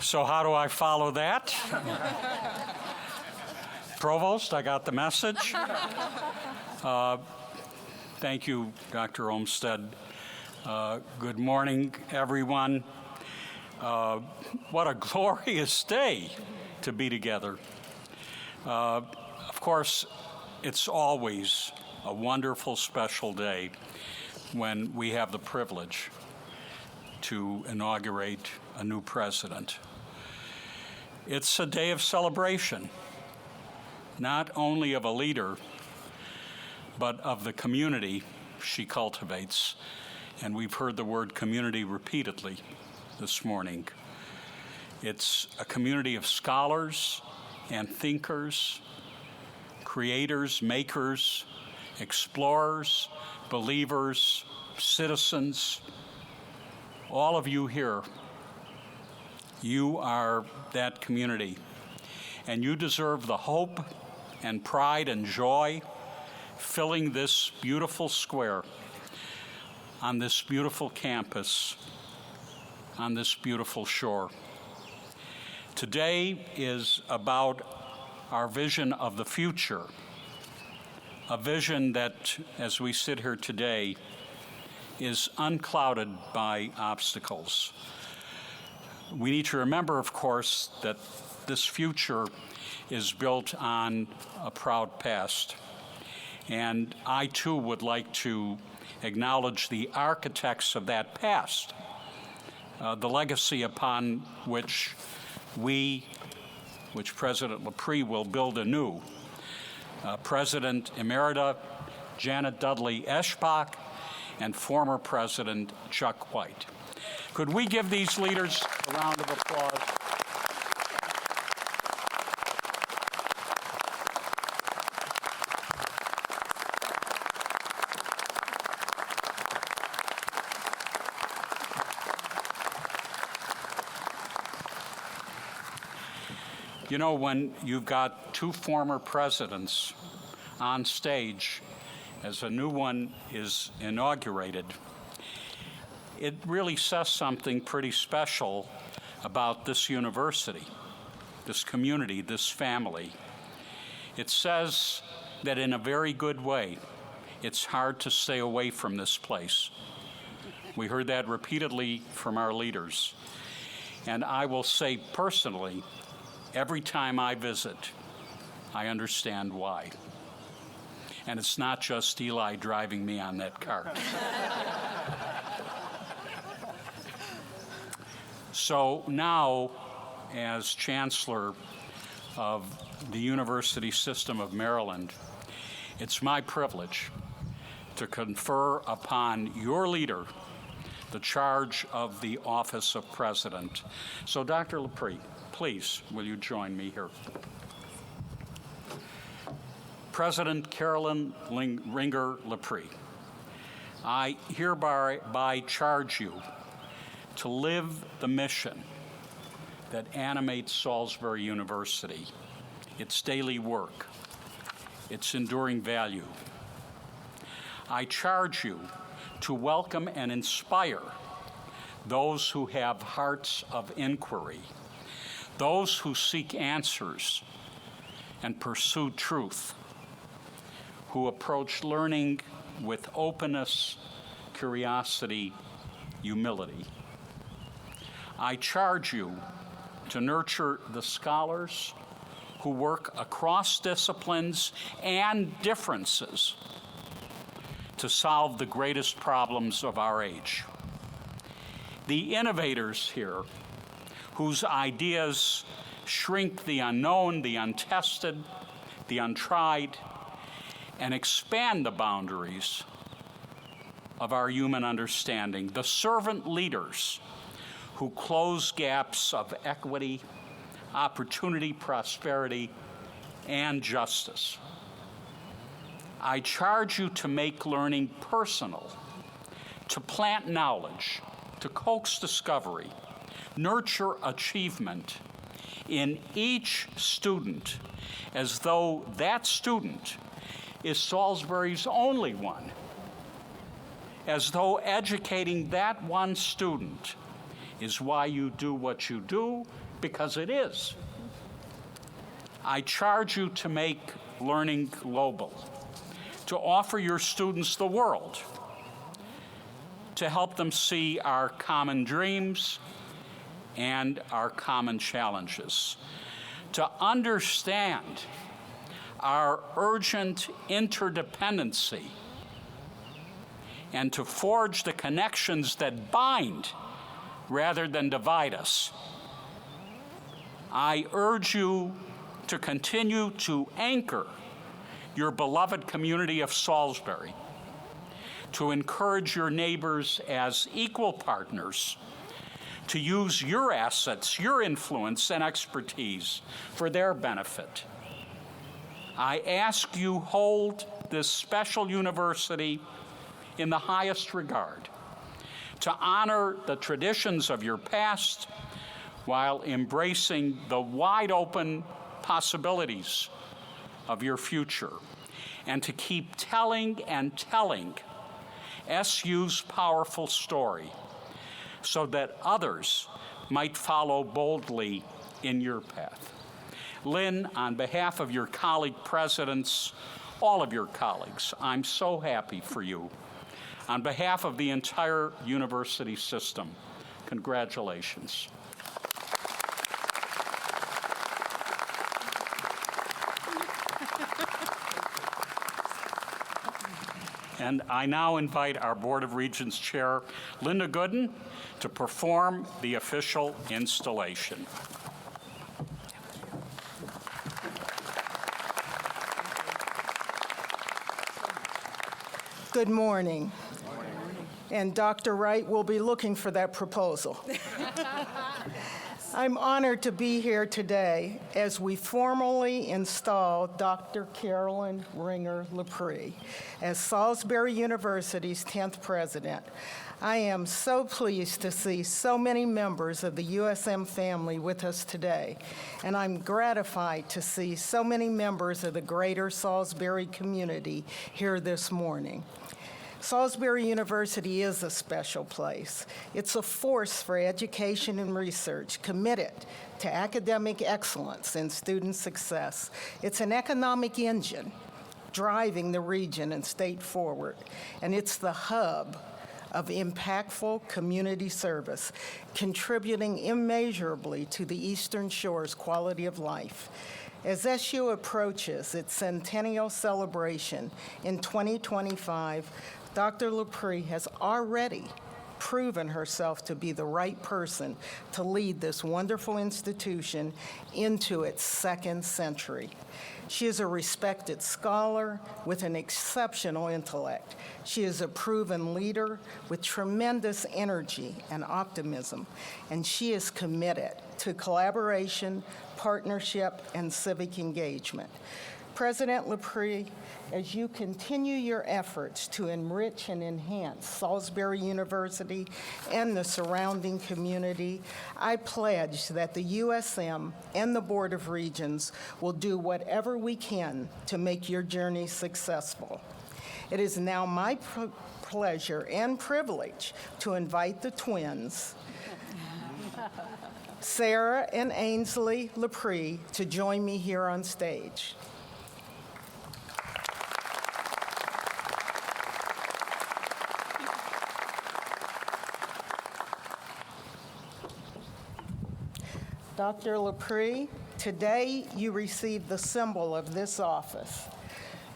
So how do I follow that? Provost, I got the message. Thank you, Dr. Olmsted. Good morning, everyone. What a glorious day to be together. Of course, it's always a wonderful, special day when we have the privilege to inaugurate a new president. It's a day of celebration, not only of a leader, but of the community she cultivates. And we've heard the word community repeatedly this morning. It's a community of scholars and thinkers, creators, makers, explorers, believers, citizens. All of you here, you are that community, and you deserve the hope and pride and joy filling this beautiful square on this beautiful campus, on this beautiful shore. Today is about our vision of the future, a vision that, as we sit here today, is unclouded by obstacles. We need to remember, of course, that this future is built on a proud past. And I, too, would like to acknowledge the architects of that past, the legacy upon which President Lepre will build anew. President Emerita Janet Dudley Eschbach and former President Chuck White. Could we give these leaders a round of applause? You know, when you've got two former presidents on stage as a new one is inaugurated, it really says something pretty special about this university, this community, this family. It says that in a very good way, it's hard to stay away from this place. We heard that repeatedly from our leaders. And I will say personally, every time I visit, I understand why. And it's not just Eli driving me on that cart. So now, as Chancellor of the University System of Maryland, it's my privilege to confer upon your leader the charge of the office of President. So, Dr. Lepre, please, will you join me here? President Carolyn Ringer Lepre, I hereby charge you to live the mission that animates Salisbury University, its daily work, its enduring value. I charge you to welcome and inspire those who have hearts of inquiry, those who seek answers and pursue truth, who approach learning with openness, curiosity, humility. I charge you to nurture the scholars who work across disciplines and differences to solve the greatest problems of our age. The innovators here, whose ideas shrink the unknown, the untested, the untried, and expand the boundaries of our human understanding. The servant leaders who close gaps of equity, opportunity, prosperity, and justice. I charge you to make learning personal, to plant knowledge, to coax discovery, nurture achievement in each student as though that student is Salisbury's only one, as though educating that one student is why you do what you do, because it is. I charge you to make learning global, to offer your students the world, to help them see our common dreams and our common challenges, to understand our urgent interdependency, and to forge the connections that bind rather than divide us. I urge you to continue to anchor your beloved community of Salisbury, to encourage your neighbors as equal partners, to use your assets, your influence, and expertise for their benefit. I ask you hold this special university in the highest regard, to honor the traditions of your past while embracing the wide open possibilities of your future, and to keep telling and telling SU's powerful story so that others might follow boldly in your path. Lynn, on behalf of your colleague presidents, all of your colleagues, I'm so happy for you. On behalf of the entire university system, congratulations. And I now invite our Board of Regents Chair, Linda Gooden, to perform the official installation. Good morning. And Dr. Wright will be looking for that proposal. I'm honored to be here today as we formally install Dr. Carolyn Ringer Lepre as Salisbury University's 10th president. I am so pleased to see so many members of the USM family with us today, and I'm gratified to see so many members of the greater Salisbury community here this morning. Salisbury University is a special place. It's a force for education and research, committed to academic excellence and student success. It's an economic engine driving the region and state forward, and it's the hub of impactful community service, contributing immeasurably to the Eastern Shore's quality of life. As SU approaches its centennial celebration in 2025, Dr. Lepre has already proven herself to be the right person to lead this wonderful institution into its second century. She is a respected scholar with an exceptional intellect. She is a proven leader with tremendous energy and optimism, and she is committed to collaboration, partnership, and civic engagement. President Lepre, as you continue your efforts to enrich and enhance Salisbury University and the surrounding community, I pledge that the USM and the Board of Regents will do whatever we can to make your journey successful. It is now my pleasure and privilege to invite the twins, Sarah and Ainsley Lepre, to join me here on stage. Dr. Lepre, today you receive the symbol of this office,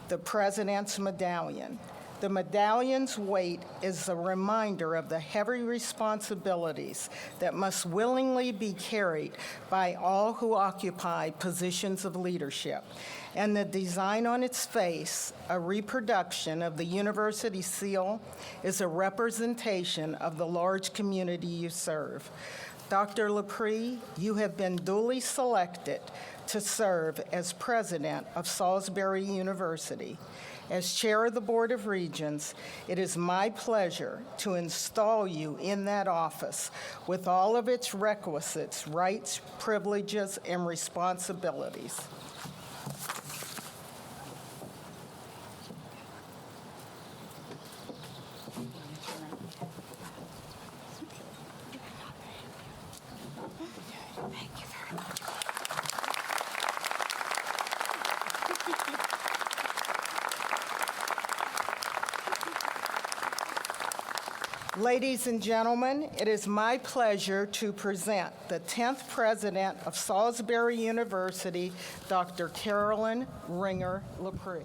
the President's Medallion. The medallion's weight is a reminder of the heavy responsibilities that must willingly be carried by all who occupy positions of leadership. And the design on its face, a reproduction of the university seal, is a representation of the large community you serve. Dr. Lepre, you have been duly selected to serve as president of Salisbury University. As chair of the Board of Regents, it is my pleasure to install you in that office with all of its requisites, rights, privileges, and responsibilities. Ladies and gentlemen, it is my pleasure to present the 10th president of Salisbury University, Dr. Carolyn Ringer Lepre.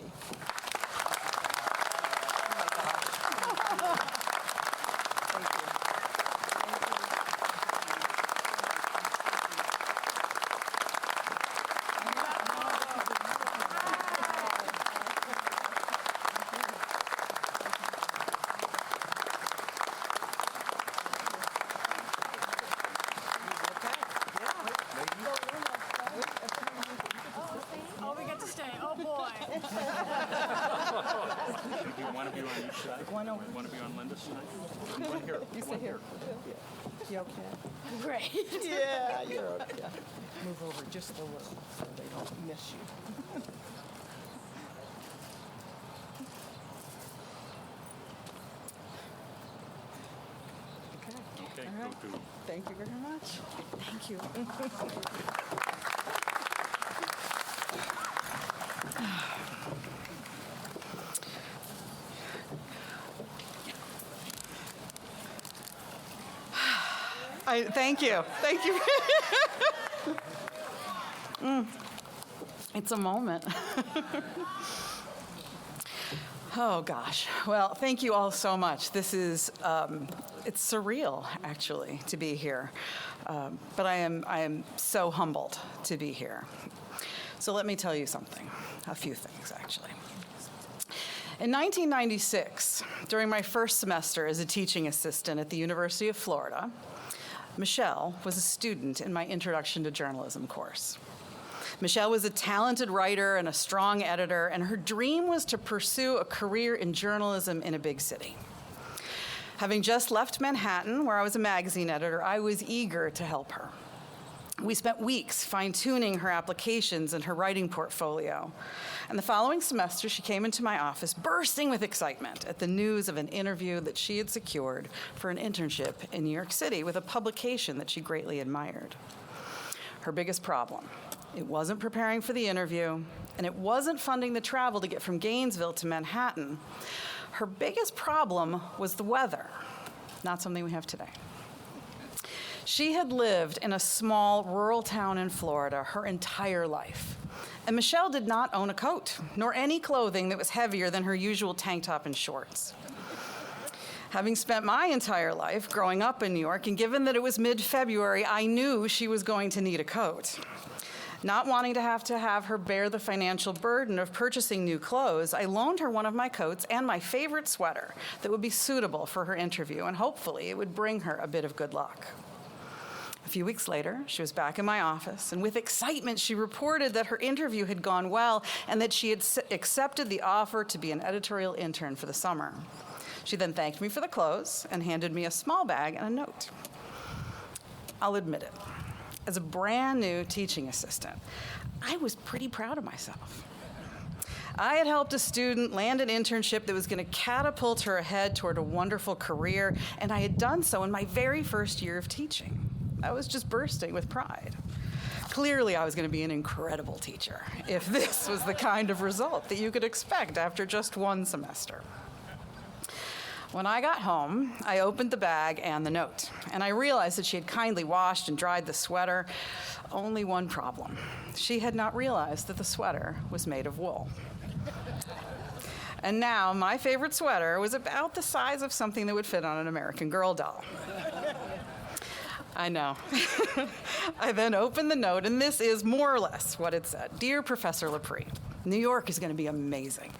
You okay? Great. Yeah, you're okay. Move over just a little so they don't miss you. Okay, All right. go do. Thank you very much. Thank you. Thank you. Thank you. It's a moment. Oh, gosh. Well, thank you all so much. This is, it's surreal, actually, to be here. But I am so humbled to be here. So let me tell you something, a few things, actually. In 1996, during my first semester as a teaching assistant at the University of Florida, Michelle was a student in my Introduction to Journalism course. Michelle was a talented writer and a strong editor, and her dream was to pursue a career in journalism in a big city. Having just left Manhattan, where I was a magazine editor, I was eager to help her. We spent weeks fine-tuning her applications and her writing portfolio. And the following semester, she came into my office bursting with excitement at the news of an interview that she had secured for an internship in New York City with a publication that she greatly admired. Her biggest problem, it wasn't preparing for the interview, and it wasn't funding the travel to get from Gainesville to Manhattan. Her biggest problem was the weather. not something we have today. She had lived in a small rural town in Florida her entire life. And Michelle did not own a coat, nor any clothing that was heavier than her usual tank top and shorts. Having spent my entire life growing up in New York, and given that it was mid-February, I knew she was going to need a coat. Not wanting to have her bear the financial burden of purchasing new clothes, I loaned her one of my coats and my favorite sweater that would be suitable for her interview, and hopefully it would bring her a bit of good luck. A few weeks later, she was back in my office, and with excitement, she reported that her interview had gone well and that she had accepted the offer to be an editorial intern for the summer. She then thanked me for the clothes and handed me a small bag and a note. I'll admit it, as a brand new teaching assistant, I was pretty proud of myself. I had helped a student land an internship that was going to catapult her ahead toward a wonderful career, and I had done so in my very first year of teaching. I was just bursting with pride. Clearly, I was going to be an incredible teacher if this was the kind of result that you could expect after just one semester. When I got home, I opened the bag and the note, and I realized that she had kindly washed and dried the sweater. Only one problem. She had not realized that the sweater was made of wool. And now, my favorite sweater was about the size of something that would fit on an American Girl doll. I know. I then opened the note, and this is more or less what it said. Dear Professor Lepre, New York is going to be amazing,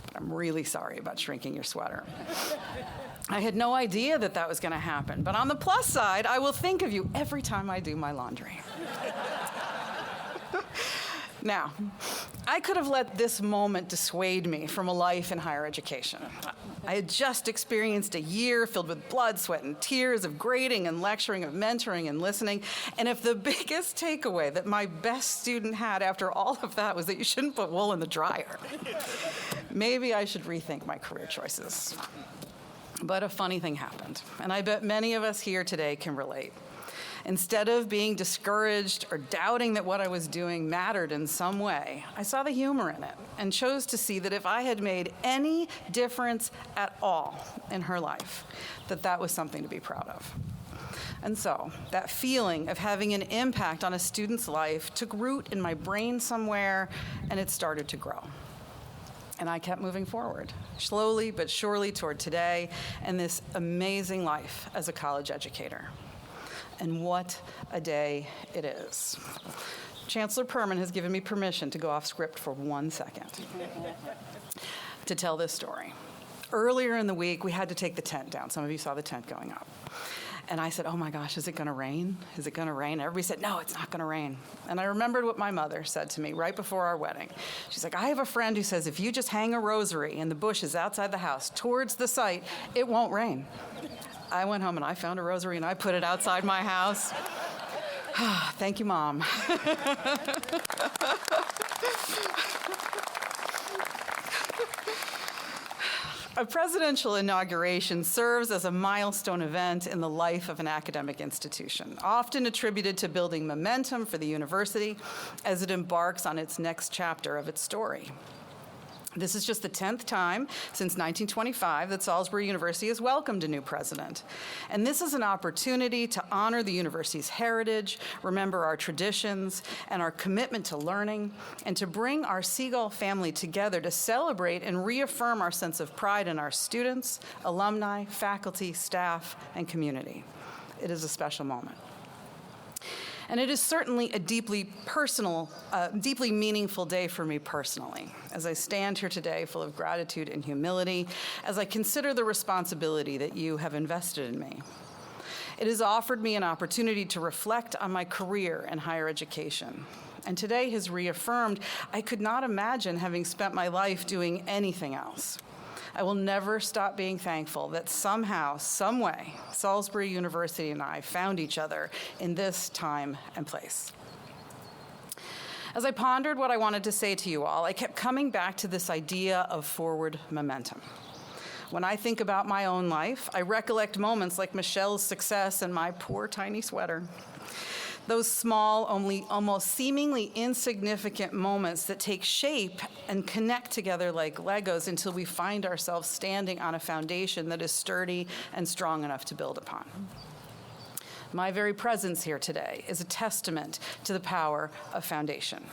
but I'm really sorry about shrinking your sweater. I had no idea that that was going to happen, but on the plus side, I will think of you every time I do my laundry. Now, I could have let this moment dissuade me from a life in higher education. I had just experienced a year filled with blood, sweat, and tears of grading and lecturing, of mentoring and listening. And if the biggest takeaway that my best student had after all of that was that you shouldn't put wool in the dryer, maybe I should rethink my career choices. But a funny thing happened, and I bet many of us here today can relate. Instead of being discouraged or doubting that what I was doing mattered in some way, I saw the humor in it and chose to see that if I had made any difference at all in her life, that was something to be proud of. And so that feeling of having an impact on a student's life took root in my brain somewhere, and it started to grow. And I kept moving forward, slowly but surely toward today and this amazing life as a college educator. And what a day it is. Chancellor Perman has given me permission to go off script for 1 second to tell this story. Earlier in the week, we had to take the tent down. Some of you saw the tent going up. And I said, oh my gosh, is it going to rain? Is it going to rain? Everybody said, no, it's not going to rain. And I remembered what my mother said to me right before our wedding. She's like, I have a friend who says if you just hang a rosary in the bushes outside the house towards the site, it won't rain. I went home and I found a rosary and I put it outside my house. Thank you, Mom. A presidential inauguration serves as a milestone event in the life of an academic institution, often attributed to building momentum for the university as it embarks on its next chapter of its story. This is just the 10th time since 1925 that Salisbury University has welcomed a new president. And this is an opportunity to honor the university's heritage, remember our traditions, and our commitment to learning, and to bring our Seagull family together to celebrate and reaffirm our sense of pride in our students, alumni, faculty, staff, and community. It is a special moment. And it is certainly a deeply personal, deeply meaningful day for me personally, as I stand here today full of gratitude and humility, as I consider the responsibility that you have invested in me. It has offered me an opportunity to reflect on my career in higher education. And today has reaffirmed I could not imagine having spent my life doing anything else. I will never stop being thankful that somehow, some way, Salisbury University and I found each other in this time and place. As I pondered what I wanted to say to you all, I kept coming back to this idea of forward momentum. When I think about my own life, I recollect moments like Michelle's success and my poor tiny sweater. Those small, only almost seemingly insignificant moments that take shape and connect together like Legos until we find ourselves standing on a foundation that is sturdy and strong enough to build upon. My very presence here today is a testament to the power of foundation,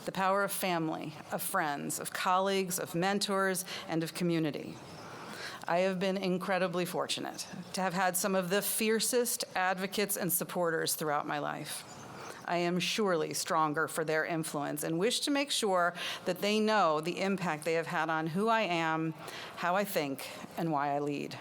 the power of family, of friends, of colleagues, of mentors, and of community. I have been incredibly fortunate to have had some of the fiercest advocates and supporters throughout my life. I am surely stronger for their influence and wish to make sure that they know the impact they have had on who I am, how I think, and why I lead.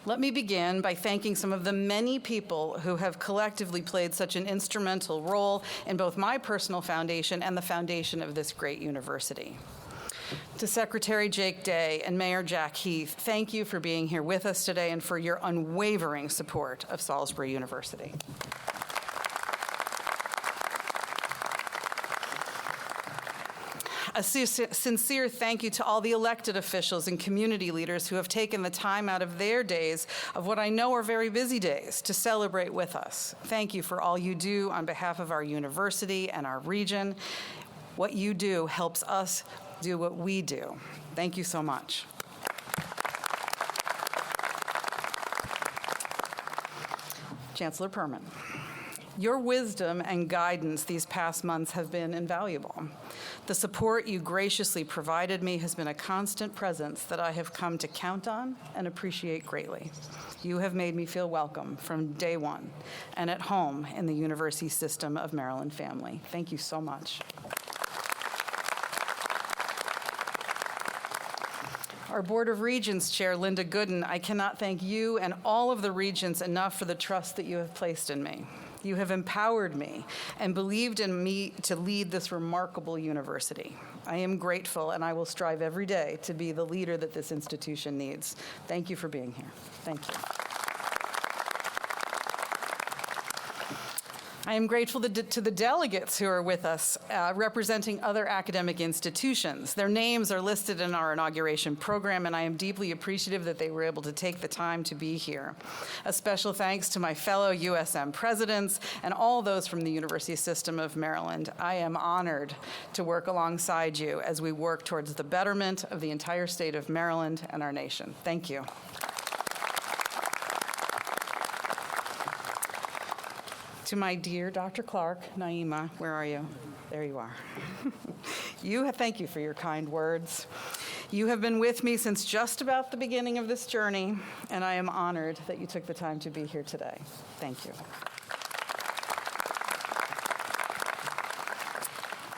Let me begin by thanking some of the many people who have collectively played such an instrumental role in both my personal foundation and the foundation of this great university. To Secretary Jake Day and Mayor Jack Heath, thank you for being here with us today and for your unwavering support of Salisbury University. A sincere thank you to all the elected officials and community leaders who have taken the time out of their days of what I know are very busy days to celebrate with us. Thank you for all you do on behalf of our university and our region. What you do helps us do what we do. Thank you so much. Chancellor Perman, your wisdom and guidance these past months have been invaluable. The support you graciously provided me has been a constant presence that I have come to count on and appreciate greatly. You have made me feel welcome from day one and at home in the University System of Maryland family. Thank you so much. Our Board of Regents Chair, Linda Gooden, I cannot thank you and all of the regents enough for the trust that you have placed in me. You have empowered me and believed in me to lead this remarkable university. I am grateful, and I will strive every day to be the leader that this institution needs. Thank you for being here. Thank you. I am grateful to the delegates who are with us representing other academic institutions. Their names are listed in our inauguration program, and I am deeply appreciative that they were able to take the time to be here. A special thanks to my fellow USM presidents and all those from the University System of Maryland. I am honored to work alongside you as we work towards the betterment of the entire state of Maryland and our nation. Thank you. To my dear Dr. Clark, Naima, where are you? There you are. Thank you for your kind words. You have been with me since just about the beginning of this journey, and I am honored that you took the time to be here today. Thank you.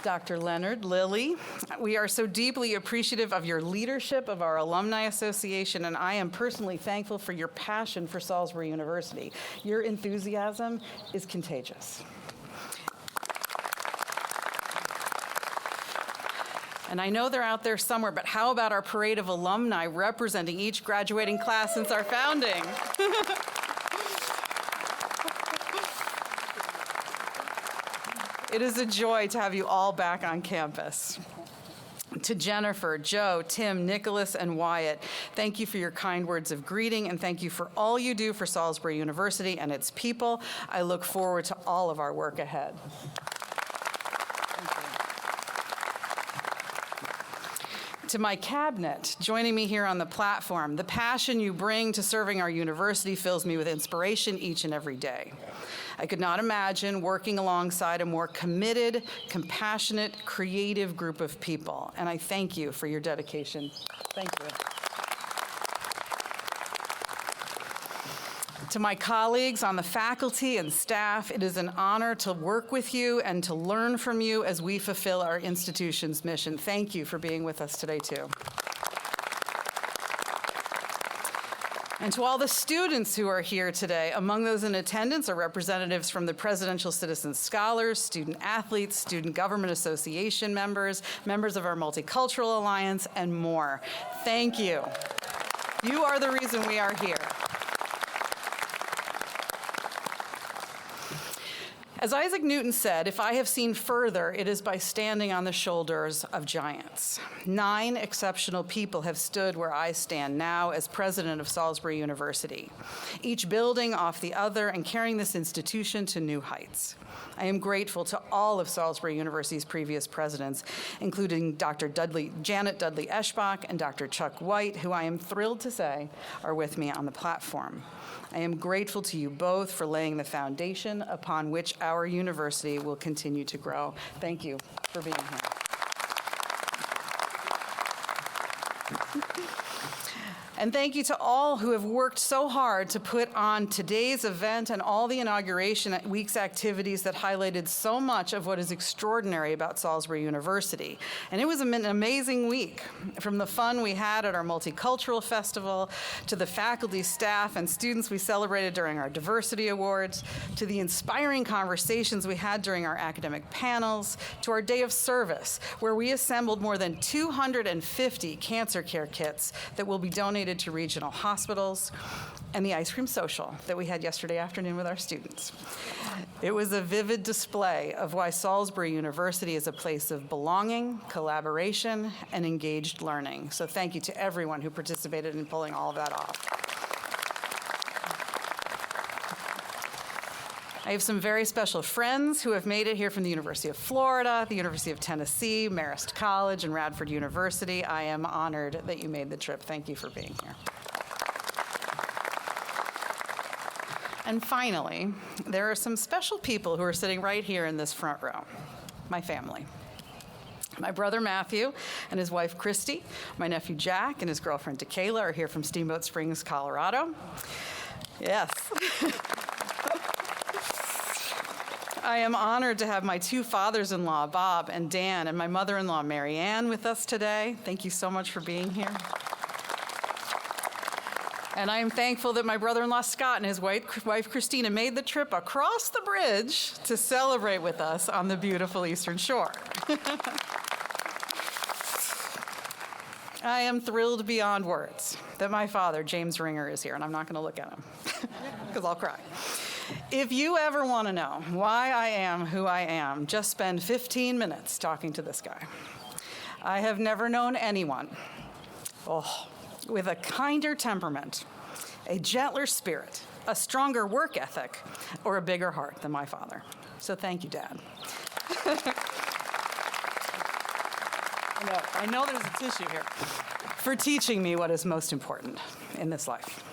Dr. Leonard, Lily, we are so deeply appreciative of your leadership of our Alumni Association, and I am personally thankful for your passion for Salisbury University. Your enthusiasm is contagious. And I know they're out there somewhere, but how about our parade of alumni representing each graduating class since our founding? It is a joy to have you all back on campus. To Jennifer, Joe, Tim, Nicholas, and Wyatt, thank you for your kind words of greeting, and thank you for all you do for Salisbury University and its people. I look forward to all of our work ahead. To my cabinet, joining me here on the platform, the passion you bring to serving our university fills me with inspiration each and every day. I could not imagine working alongside a more committed, compassionate, creative group of people, and I thank you for your dedication. Thank you. To my colleagues on the faculty and staff, it is an honor to work with you and to learn from you as we fulfill our institution's mission. Thank you for being with us today, too. And to all the students who are here today, among those in attendance are representatives from the Presidential Citizen Scholars, student athletes, Student Government Association members, members of our Multicultural Alliance, and more. Thank you. You are the reason we are here. As Isaac Newton said, if I have seen further, it is by standing on the shoulders of giants. 9 exceptional people have stood where I stand now as president of Salisbury University, each building off the other and carrying this institution to new heights. I am grateful to all of Salisbury University's previous presidents, including Dr. Janet Dudley Eschbach and Dr. Chuck White, who I am thrilled to say are with me on the platform. I am grateful to you both for laying the foundation upon which our university will continue to grow. Thank you for being here. And thank you to all who have worked so hard to put on today's event and all the inauguration week's activities that highlighted so much of what is extraordinary about Salisbury University. And it was an amazing week, from the fun we had at our Multicultural Festival, to the faculty, staff, and students we celebrated during our Diversity Awards, to the inspiring conversations we had during our academic panels, to our day of service, where we assembled more than 250 cancer care kits that will be donated to regional hospitals, and the ice cream social that we had yesterday afternoon with our students. It was a vivid display of why Salisbury University is a place of belonging, collaboration, and engaged learning. So thank you to everyone who participated in pulling all of that off. I have some very special friends who have made it here from the University of Florida, the University of Tennessee, Marist College, and Radford University. I am honored that you made the trip. Thank you for being here. And finally, there are some special people who are sitting right here in this front row, my family. My brother Matthew and his wife Christy, my nephew Jack and his girlfriend Tequila are here from Steamboat Springs, Colorado. Yes. I am honored to have my 2 fathers-in-law, Bob and Dan, and my mother-in-law, Mary Ann, with us today. Thank you so much for being here. And I am thankful that my brother-in-law, Scott, and his wife, Christina, made the trip across the bridge to celebrate with us on the beautiful Eastern Shore. I am thrilled beyond words that my father, James Ringer, is here, and I'm not going to look at him because I'll cry. If you ever want to know why I am who I am, just spend 15 minutes talking to this guy. I have never known anyone with a kinder temperament, a gentler spirit, a stronger work ethic, or a bigger heart than my father. So thank you, Dad. I know there's a tissue here. For teaching me what is most important in this life.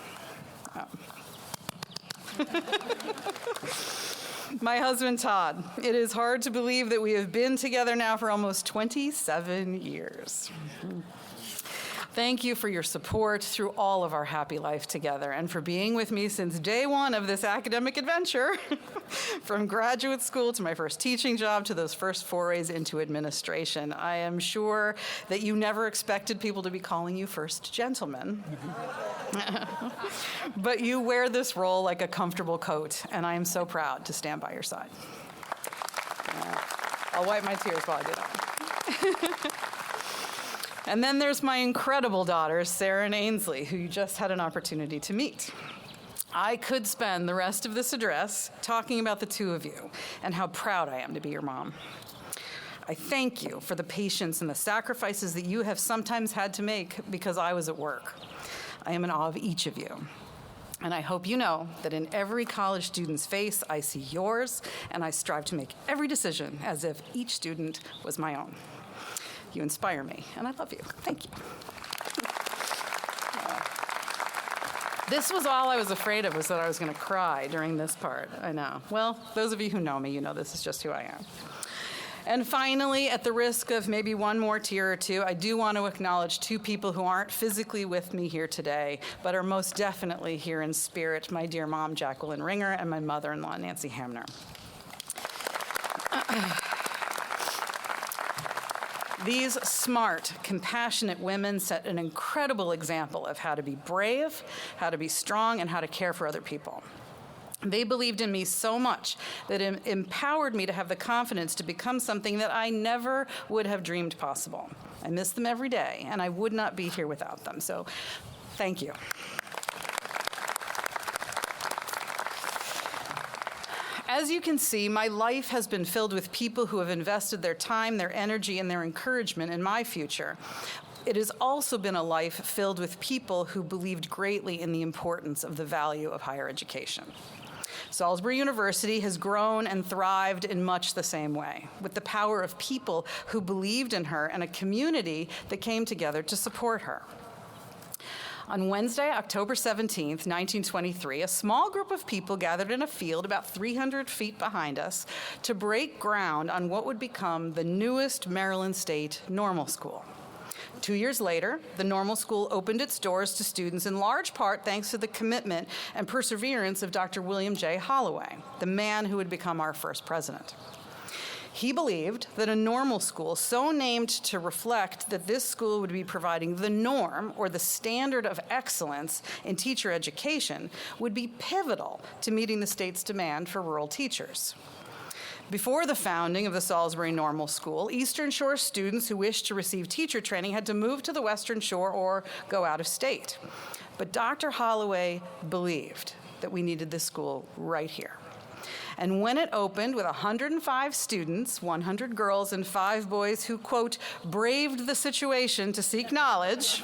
My husband, Todd. It is hard to believe that we have been together now for almost 27 years. Thank you for your support through all of our happy life together and for being with me since day one of this academic adventure, from graduate school to my first teaching job to those first forays into administration. I am sure that you never expected people to be calling you first gentleman. But you wear this role like a comfortable coat, and I am so proud to stand by your side. I'll wipe my tears while I do that. And then there's my incredible daughters, Sarah and Ainsley, who you just had an opportunity to meet. I could spend the rest of this address talking about the 2 of you and how proud I am to be your mom. I thank you for the patience and the sacrifices that you have sometimes had to make because I was at work. I am in awe of each of you. And I hope you know that in every college student's face, I see yours, and I strive to make every decision as if each student was my own. You inspire me, and I love you. Thank you. This was all I was afraid of, was that I was going to cry during this part. I know. Well, those of you who know me, you know this is just who I am. And finally, at the risk of maybe one more tear or two, I do want to acknowledge 2 people who aren't physically with me here today, but are most definitely here in spirit, my dear mom, Jacqueline Ringer, and my mother-in-law, Nancy Hamner. These smart, compassionate women set an incredible example of how to be brave, how to be strong, and how to care for other people. They believed in me so much that it empowered me to have the confidence to become something that I never would have dreamed possible. I miss them every day, and I would not be here without them. So, thank you. As you can see, my life has been filled with people who have invested their time, their energy, and their encouragement in my future. It has also been a life filled with people who believed greatly in the importance of the value of higher education. Salisbury University has grown and thrived in much the same way, with the power of people who believed in her and a community that came together to support her. On Wednesday, October 17th, 1923, a small group of people gathered in a field about 300 feet behind us to break ground on what would become the newest Maryland State Normal School. 2 years later, the Normal School opened its doors to students in large part thanks to the commitment and perseverance of Dr. William J. Holloway, the man who would become our first president. He believed that a normal school, so named to reflect that this school would be providing the norm or the standard of excellence in teacher education, would be pivotal to meeting the state's demand for rural teachers. Before the founding of the Salisbury Normal School, Eastern Shore students who wished to receive teacher training had to move to the Western Shore or go out of state. But Dr. Holloway believed that we needed this school right here. And when it opened with 105 students, 100 girls and 5 boys who, quote, braved the situation to seek knowledge,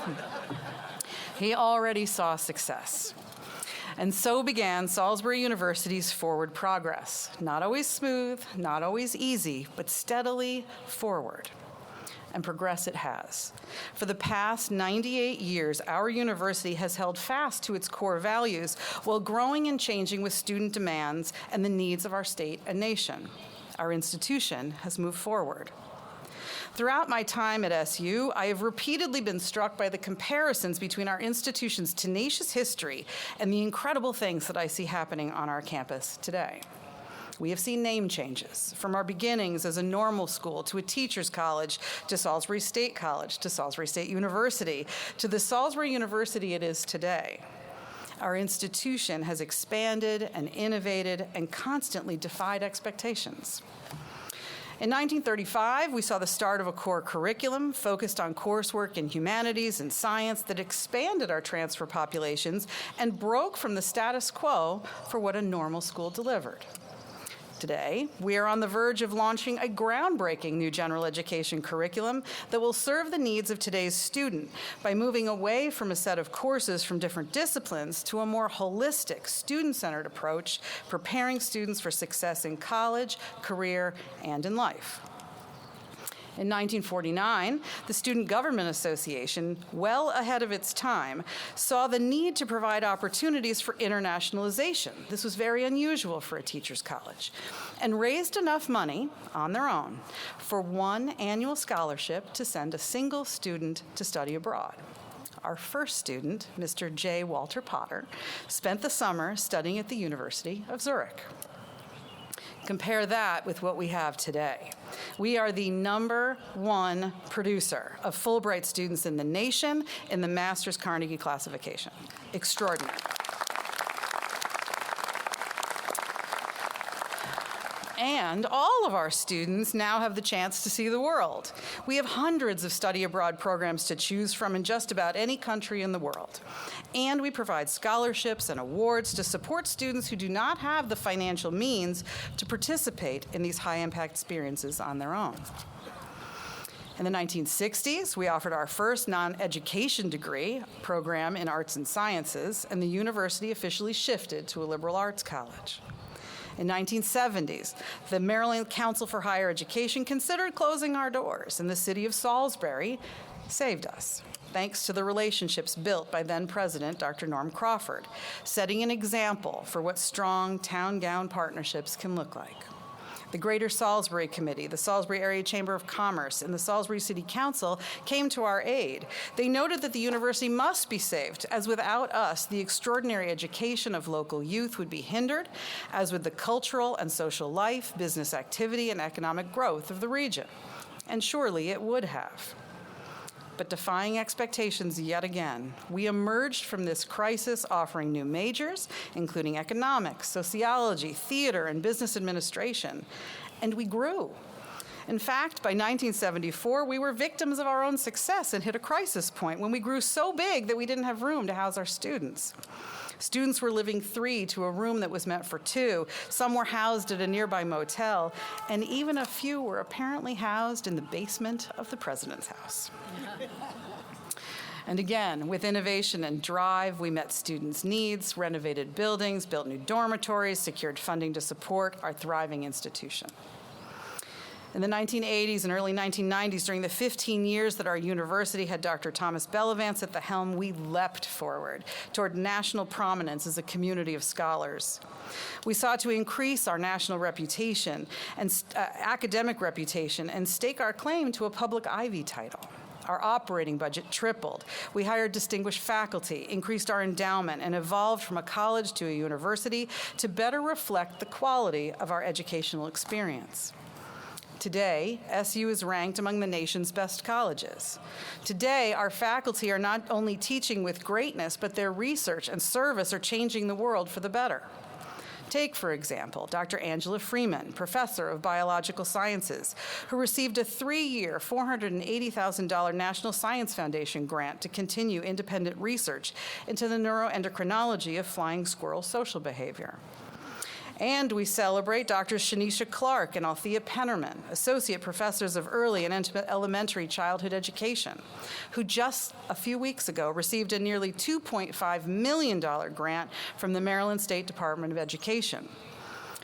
he already saw success. And so began Salisbury University's forward progress. Not always smooth, not always easy, but steadily forward. And progress it has. For the past 98 years, our university has held fast to its core values while growing and changing with student demands and the needs of our state and nation. Our institution has moved forward. Throughout my time at SU, I have repeatedly been struck by the comparisons between our institution's tenacious history and the incredible things that I see happening on our campus today. We have seen name changes, from our beginnings as a normal school to a teacher's college, to Salisbury State College, to Salisbury State University, to the Salisbury University it is today. Our institution has expanded and innovated and constantly defied expectations. In 1935, we saw the start of a core curriculum focused on coursework in humanities and science that expanded our transfer populations and broke from the status quo for what a normal school delivered. Today, we are on the verge of launching a groundbreaking new general education curriculum that will serve the needs of today's student by moving away from a set of courses from different disciplines to a more holistic, student-centered approach, preparing students for success in college, career, and in life. In 1949, the Student Government Association, well ahead of its time, saw the need to provide opportunities for internationalization. This was very unusual for a teacher's college, and raised enough money on their own for one annual scholarship to send a single student to study abroad. Our first student, Mr. J. Walter Potter, spent the summer studying at the University of Zurich. Compare that with what we have today. We are the #1 producer of Fulbright students in the nation in the Master's Carnegie classification. Extraordinary. And all of our students now have the chance to see the world. We have hundreds of study abroad programs to choose from in just about any country in the world. And we provide scholarships and awards to support students who do not have the financial means to participate in these high-impact experiences on their own. In the 1960s, we offered our first non-education degree program in arts and sciences, and the university officially shifted to a liberal arts college. In 1970s, the Maryland Council for Higher Education considered closing our doors, and the city of Salisbury saved us, thanks to the relationships built by then-President Dr. Norm Crawford, setting an example for what strong town-gown partnerships can look like. The Greater Salisbury Committee, the Salisbury Area Chamber of Commerce, and the Salisbury City Council came to our aid. They noted that the university must be saved, as without us, the extraordinary education of local youth would be hindered, as would the cultural and social life, business activity, and economic growth of the region. And surely it would have. But defying expectations yet again, we emerged from this crisis offering new majors, including economics, sociology, theater, and business administration, and we grew. In fact, by 1974, we were victims of our own success and hit a crisis point when we grew so big that we didn't have room to house our students. Students were living 3 to a room that was meant for 2. Some were housed at a nearby motel, and even a few were apparently housed in the basement of the president's house. And again, with innovation and drive, we met students' needs, renovated buildings, built new dormitories, secured funding to support our thriving institution. In the 1980s and early 1990s, during the 15 years that our university had Dr. Thomas Bellavance at the helm, we leapt forward toward national prominence as a community of scholars. We sought to increase our national reputation and academic reputation and stake our claim to a public Ivy title. Our operating budget tripled. We hired distinguished faculty, increased our endowment, and evolved from a college to a university to better reflect the quality of our educational experience. Today, SU is ranked among the nation's best colleges. Today, our faculty are not only teaching with greatness, but their research and service are changing the world for the better. Take, for example, Dr. Angela Freeman, professor of biological sciences, who received a 3-year, $480,000 National Science Foundation grant to continue independent research into the neuroendocrinology of flying squirrel social behavior. And we celebrate Drs. Shanisha Clark and Althea Pennerman, associate professors of early and elementary childhood education, who just a few weeks ago received a nearly $2.5 million grant from the Maryland State Department of Education.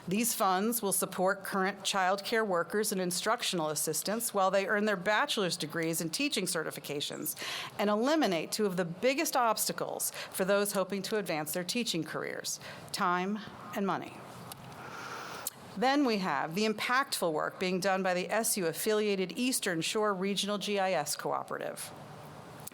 These funds will support current child care workers and instructional assistants while they earn their bachelor's degrees and teaching certifications and eliminate 2 of the biggest obstacles for those hoping to advance their teaching careers: time and money. Then we have the impactful work being done by the SU-affiliated Eastern Shore Regional GIS Cooperative.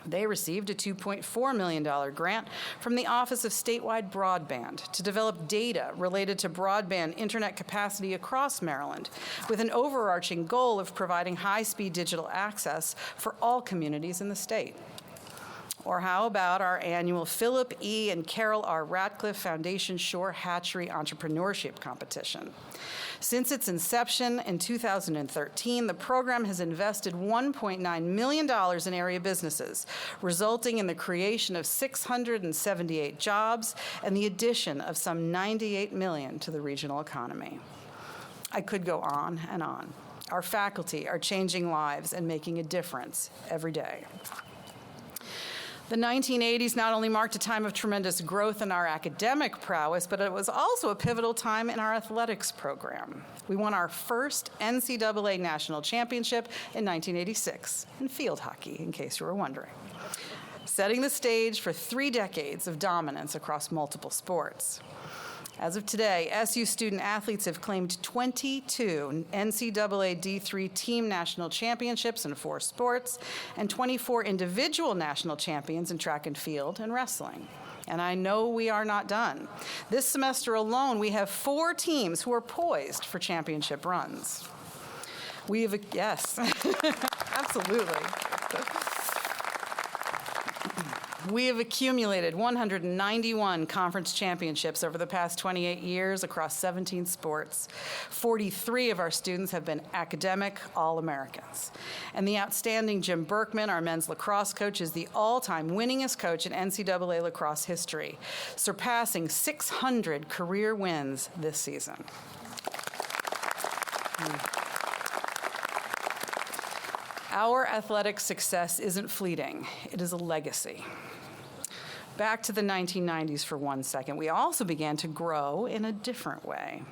They received a $2.4 million grant from the Office of Statewide Broadband to develop data related to broadband internet capacity across Maryland, with an overarching goal of providing high-speed digital access for all communities in the state. Or how about our annual Philip E. and Carol R. Ratcliffe Foundation Shore Hatchery Entrepreneurship Competition? Since its inception in 2013, the program has invested $1.9 million in area businesses, resulting in the creation of 678 jobs and the addition of some $98 million to the regional economy. I could go on and on. Our faculty are changing lives and making a difference every day. The 1980s not only marked a time of tremendous growth in our academic prowess, but it was also a pivotal time in our athletics program. We won our first NCAA national championship in 1986 in field hockey, in case you were wondering, setting the stage for 3 decades of dominance across multiple sports. As of today, SU student athletes have claimed 22 NCAA D3 team national championships in 4 sports and 24 individual national champions in track and field and wrestling. And I know we are not done. This semester alone, we have 4 teams who are poised for championship runs. Yes, absolutely. We have accumulated 191 conference championships over the past 28 years across 17 sports. 43 of our students have been academic All-Americans. And the outstanding Jim Berkman, our men's lacrosse coach, is the all-time winningest coach in NCAA lacrosse history, surpassing 600 career wins this season. Our athletic success isn't fleeting, it is a legacy. Back to the 1990s for one second. We also began to grow in a different way.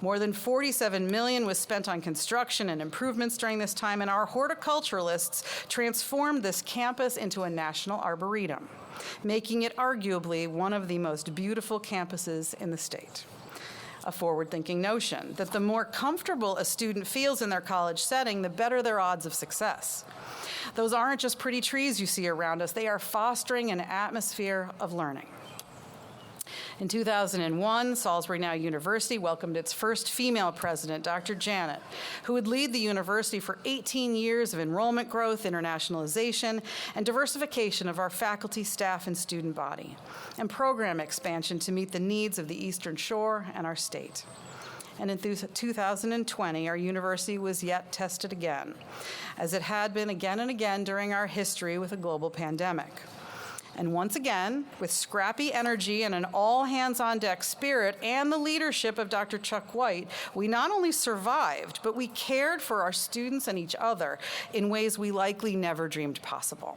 More than $47 million was spent on construction and improvements during this time, and our horticulturalists transformed this campus into a national arboretum, making it arguably one of the most beautiful campuses in the state. A forward-thinking notion that the more comfortable a student feels in their college setting, the better their odds of success. Those aren't just pretty trees you see around us, they are fostering an atmosphere of learning. In 2001, Salisbury Now University welcomed its first female president, Dr. Janet, who would lead the university for 18 years of enrollment growth, internationalization, and diversification of our faculty, staff, and student body, and program expansion to meet the needs of the Eastern Shore and our state. And in 2020, our university was yet tested again, as it had been again and again during our history with a global pandemic. And once again, with scrappy energy and an all-hands-on-deck spirit and the leadership of Dr. Chuck White, we not only survived, but we cared for our students and each other in ways we likely never dreamed possible.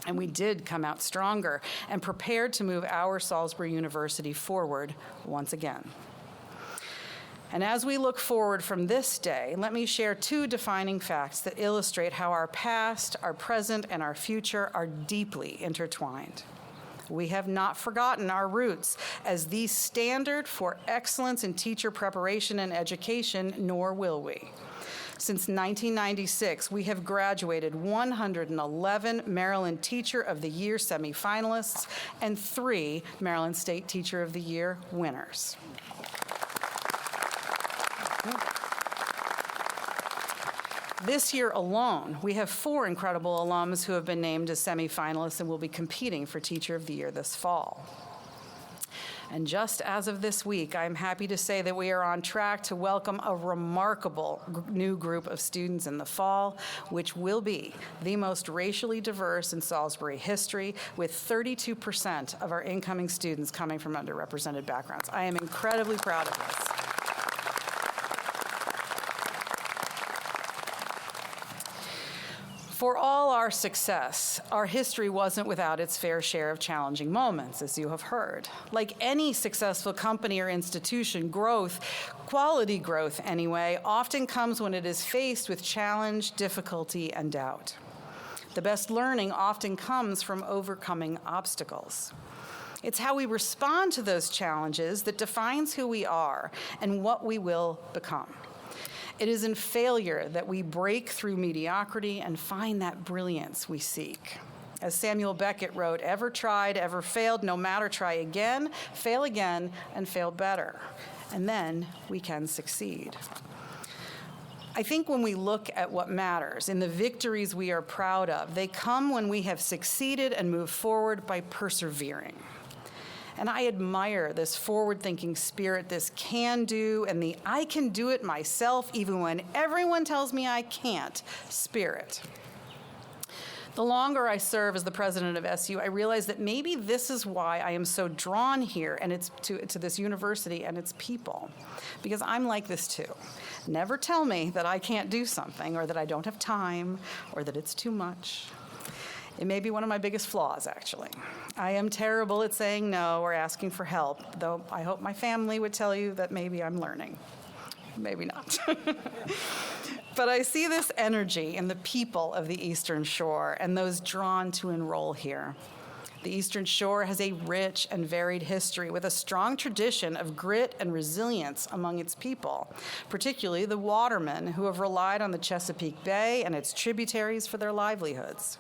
And we did come out stronger and prepared to move our Salisbury University forward once again. And as we look forward from this day, let me share two defining facts that illustrate how our past, our present, and our future are deeply intertwined. We have not forgotten our roots as the standard for excellence in teacher preparation and education, nor will we. Since 1996, we have graduated 111 Maryland Teacher of the Year semifinalists and 3 Maryland State Teacher of the Year winners. This year alone, we have 4 incredible alums who have been named as semifinalists and will be competing for Teacher of the Year this fall. And just as of this week, I'm happy to say that we are on track to welcome a remarkable new group of students in the fall, which will be the most racially diverse in Salisbury history, with 32% of our incoming students coming from underrepresented backgrounds. I am incredibly proud of this. For all our success, our history wasn't without its fair share of challenging moments, as you have heard. Like any successful company or institution, growth, quality growth anyway, often comes when it is faced with challenge, difficulty, and doubt. The best learning often comes from overcoming obstacles. It's how we respond to those challenges that defines who we are and what we will become. It is in failure that we break through mediocrity and find that brilliance we seek. As Samuel Beckett wrote, ever tried, ever failed, no matter, try again, and fail better. And then we can succeed. I think when we look at what matters, in the victories we are proud of, they come when we have succeeded and moved forward by persevering. And I admire this forward-thinking spirit, this can-do, and the I can do it myself even when everyone tells me I can't spirit. The longer I serve as the president of SU, I realize that maybe this is why I am so drawn here and it's to this university and its people, because I'm like this too. Never tell me that I can't do something or that I don't have time or that it's too much. It may be one of my biggest flaws, actually. I am terrible at saying no or asking for help, though I hope my family would tell you that maybe I'm learning. Maybe not. But I see this energy in the people of the Eastern Shore and those drawn to enroll here. The Eastern Shore has a rich and varied history with a strong tradition of grit and resilience among its people, particularly the watermen who have relied on the Chesapeake Bay and its tributaries for their livelihoods.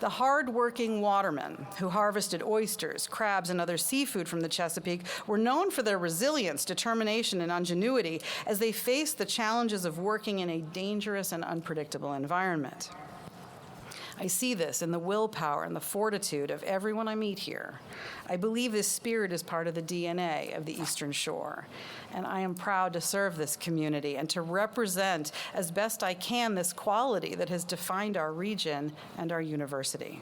The hard-working watermen who harvested oysters, crabs, and other seafood from the Chesapeake were known for their resilience, determination, and ingenuity as they faced the challenges of working in a dangerous and unpredictable environment. I see this in the willpower and the fortitude of everyone I meet here. I believe this spirit is part of the DNA of the Eastern Shore, and I am proud to serve this community and to represent as best I can this quality that has defined our region and our university.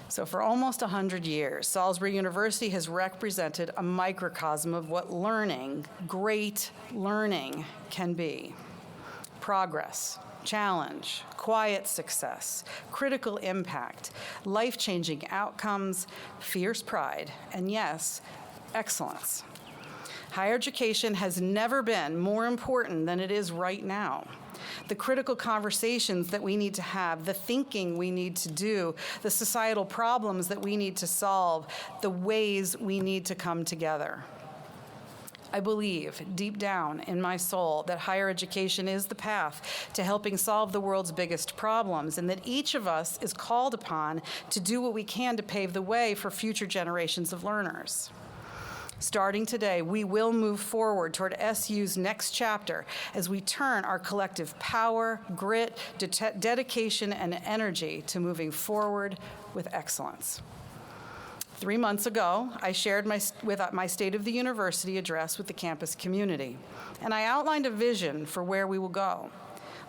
So for almost 100 years, Salisbury University has represented a microcosm of what learning, great learning, can be. Progress, challenge, quiet success, critical impact, life-changing outcomes, fierce pride, and yes, excellence. Higher education has never been more important than it is right now. The critical conversations that we need to have, the thinking we need to do, the societal problems that we need to solve, the ways we need to come together. I believe deep down in my soul that higher education is the path to helping solve the world's biggest problems, and that each of us is called upon to do what we can to pave the way for future generations of learners. Starting today, we will move forward toward SU's next chapter as we turn our collective power, grit, dedication, and energy to moving forward with excellence. 3 months ago, I shared my State of the University address with the campus community, and I outlined a vision for where we will go.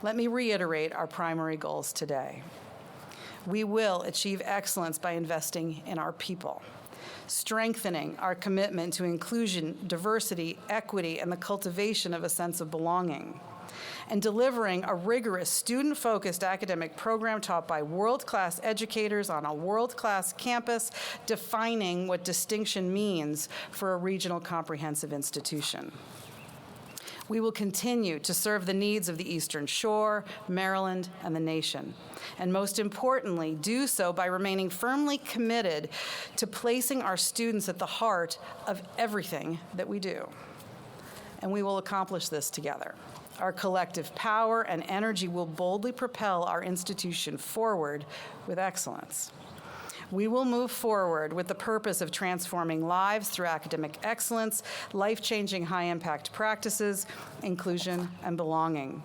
Let me reiterate our primary goals today. We will achieve excellence by investing in our people, strengthening our commitment to inclusion, diversity, equity, and the cultivation of a sense of belonging, and delivering a rigorous, student-focused academic program taught by world-class educators on a world-class campus, defining what distinction means for a regional comprehensive institution. We will continue to serve the needs of the Eastern Shore, Maryland, and the nation, and most importantly, do so by remaining firmly committed to placing our students at the heart of everything that we do. And we will accomplish this together. Our collective power and energy will boldly propel our institution forward with excellence. We will move forward with the purpose of transforming lives through academic excellence, life-changing high-impact practices, inclusion, and belonging.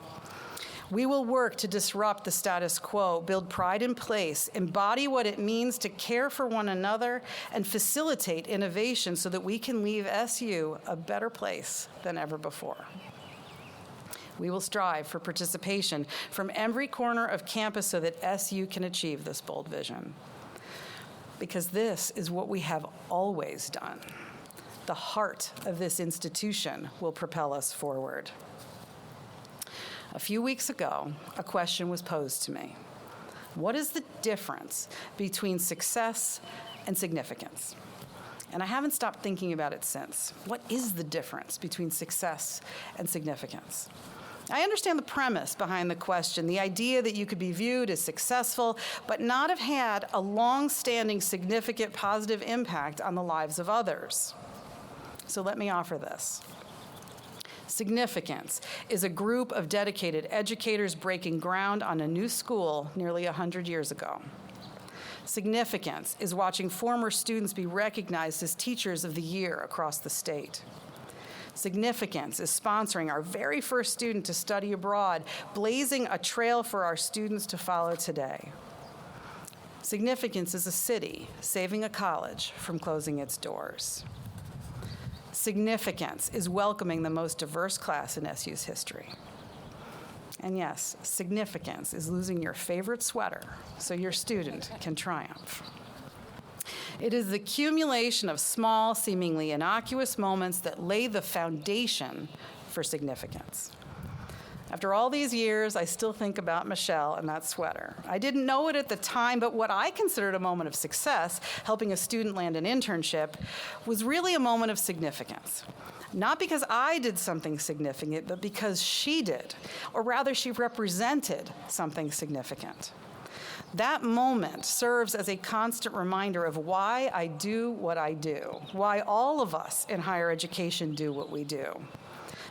We will work to disrupt the status quo, build pride in place, embody what it means to care for one another, and facilitate innovation so that we can leave SU a better place than ever before. We will strive for participation from every corner of campus so that SU can achieve this bold vision. Because this is what we have always done. The heart of this institution will propel us forward. A few weeks ago, a question was posed to me. What is the difference between success and significance? And I haven't stopped thinking about it since. What is the difference between success and significance? I understand the premise behind the question, the idea that you could be viewed as successful, but not have had a long-standing, significant, positive impact on the lives of others. So let me offer this. Significance is a group of dedicated educators breaking ground on a new school nearly 100 years ago. Significance is watching former students be recognized as Teachers of the Year across the state. Significance is sponsoring our very first student to study abroad, blazing a trail for our students to follow today. Significance is a city saving a college from closing its doors. Significance is welcoming the most diverse class in SU's history. And yes, significance is losing your favorite sweater so your student can triumph. It is the accumulation of small, seemingly innocuous moments that lay the foundation for significance. After all these years, I still think about Michelle and that sweater. I didn't know it at the time, but what I considered a moment of success, helping a student land an internship, was really a moment of significance. Not because I did something significant, but because she did, or rather she represented something significant. That moment serves as a constant reminder of why I do what I do, why all of us in higher education do what we do.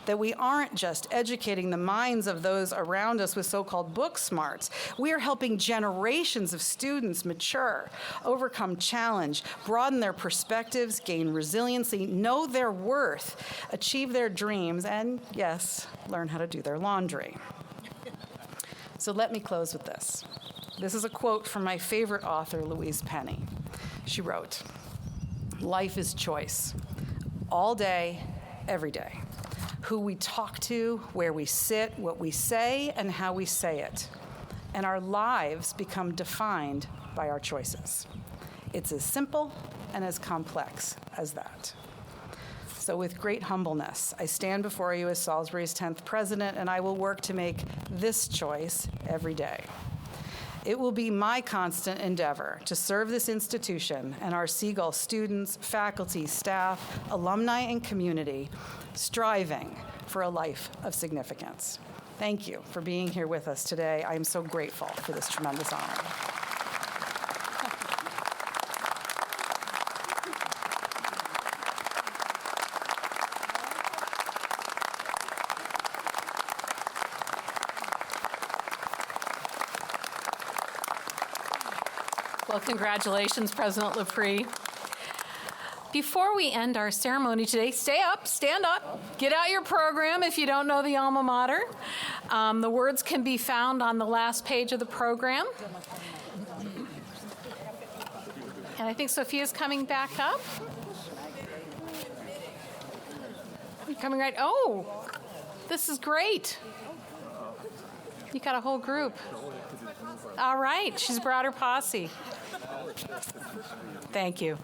That we aren't just educating the minds of those around us with so-called book smarts. We are helping generations of students mature, overcome challenge, broaden their perspectives, gain resiliency, know their worth, achieve their dreams, and yes, learn how to do their laundry. So let me close with this. This is a quote from my favorite author, Louise Penny. She wrote, "Life is choice, all day, every day. Who we talk to, where we sit, what we say, and how we say it. And our lives become defined by our choices. It's as simple and as complex as that." So with great humbleness, I stand before you as Salisbury's 10th president, and I will work to make this choice every day. It will be my constant endeavor to serve this institution and our Seagull students, faculty, staff, alumni, and community, striving for a life of significance. Thank you for being here with us today. I am so grateful for this tremendous honor. Well, congratulations, President Lepre. Before we end our ceremony today, stay up, stand up, get out your program if you don't know the alma mater. The words can be found on the last page of the program. And I think Sophia's coming back up. You're coming right, oh, this is great. You got a whole group. All right, she's brought her posse. Thank you.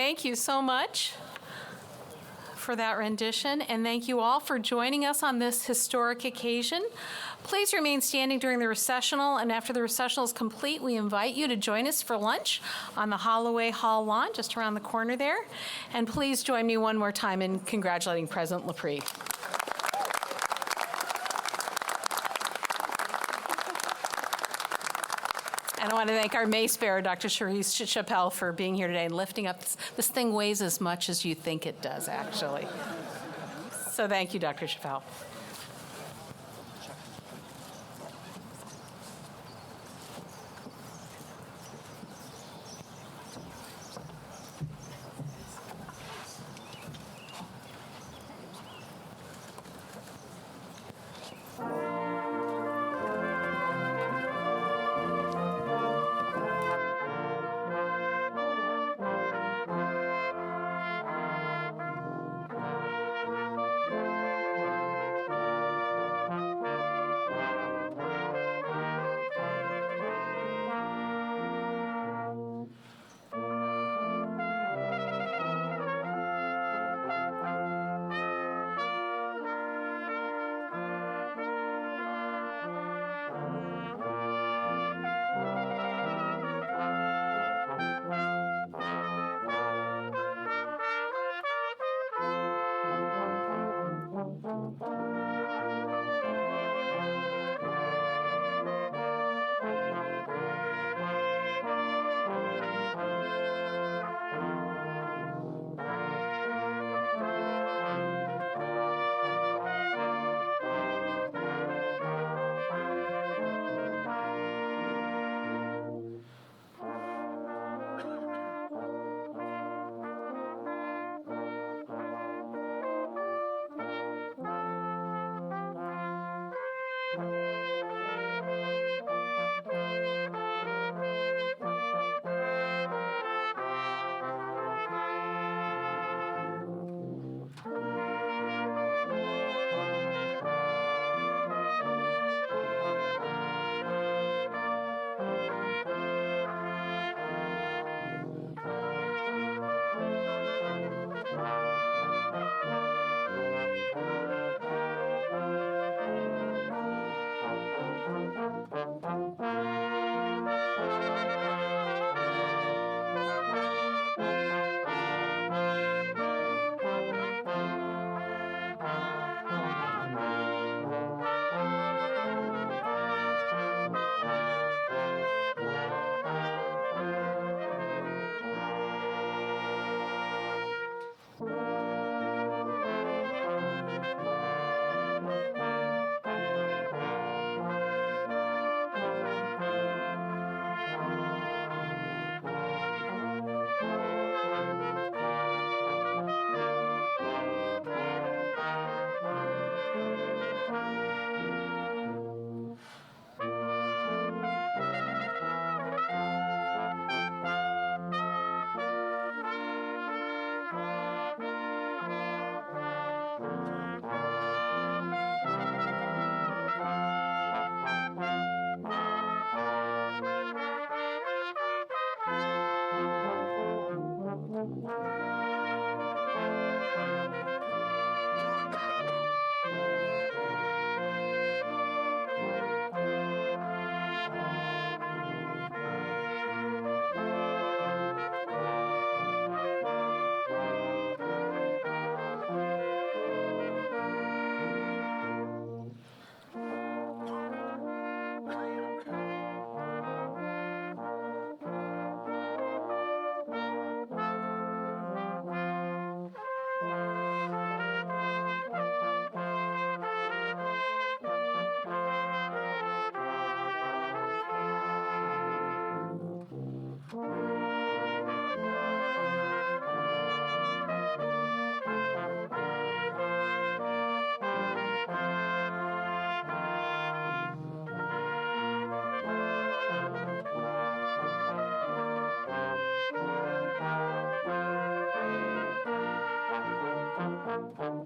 Thank you so much for that rendition, and thank you all for joining us on this historic occasion. Please remain standing during the recessional, and after the recessional is complete, we invite you to join us for lunch on the Holloway Hall lawn, just around the corner there. And please join me one more time in congratulating President Lepre. And I want to thank our mace bearer, Dr. Charisse Chappelle, for being here today and lifting up. This thing weighs as much as you think it does, actually. So thank you, Dr. Chappelle.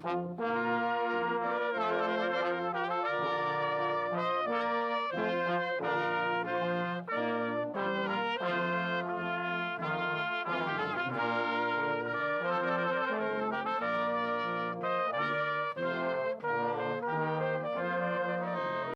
Thank you.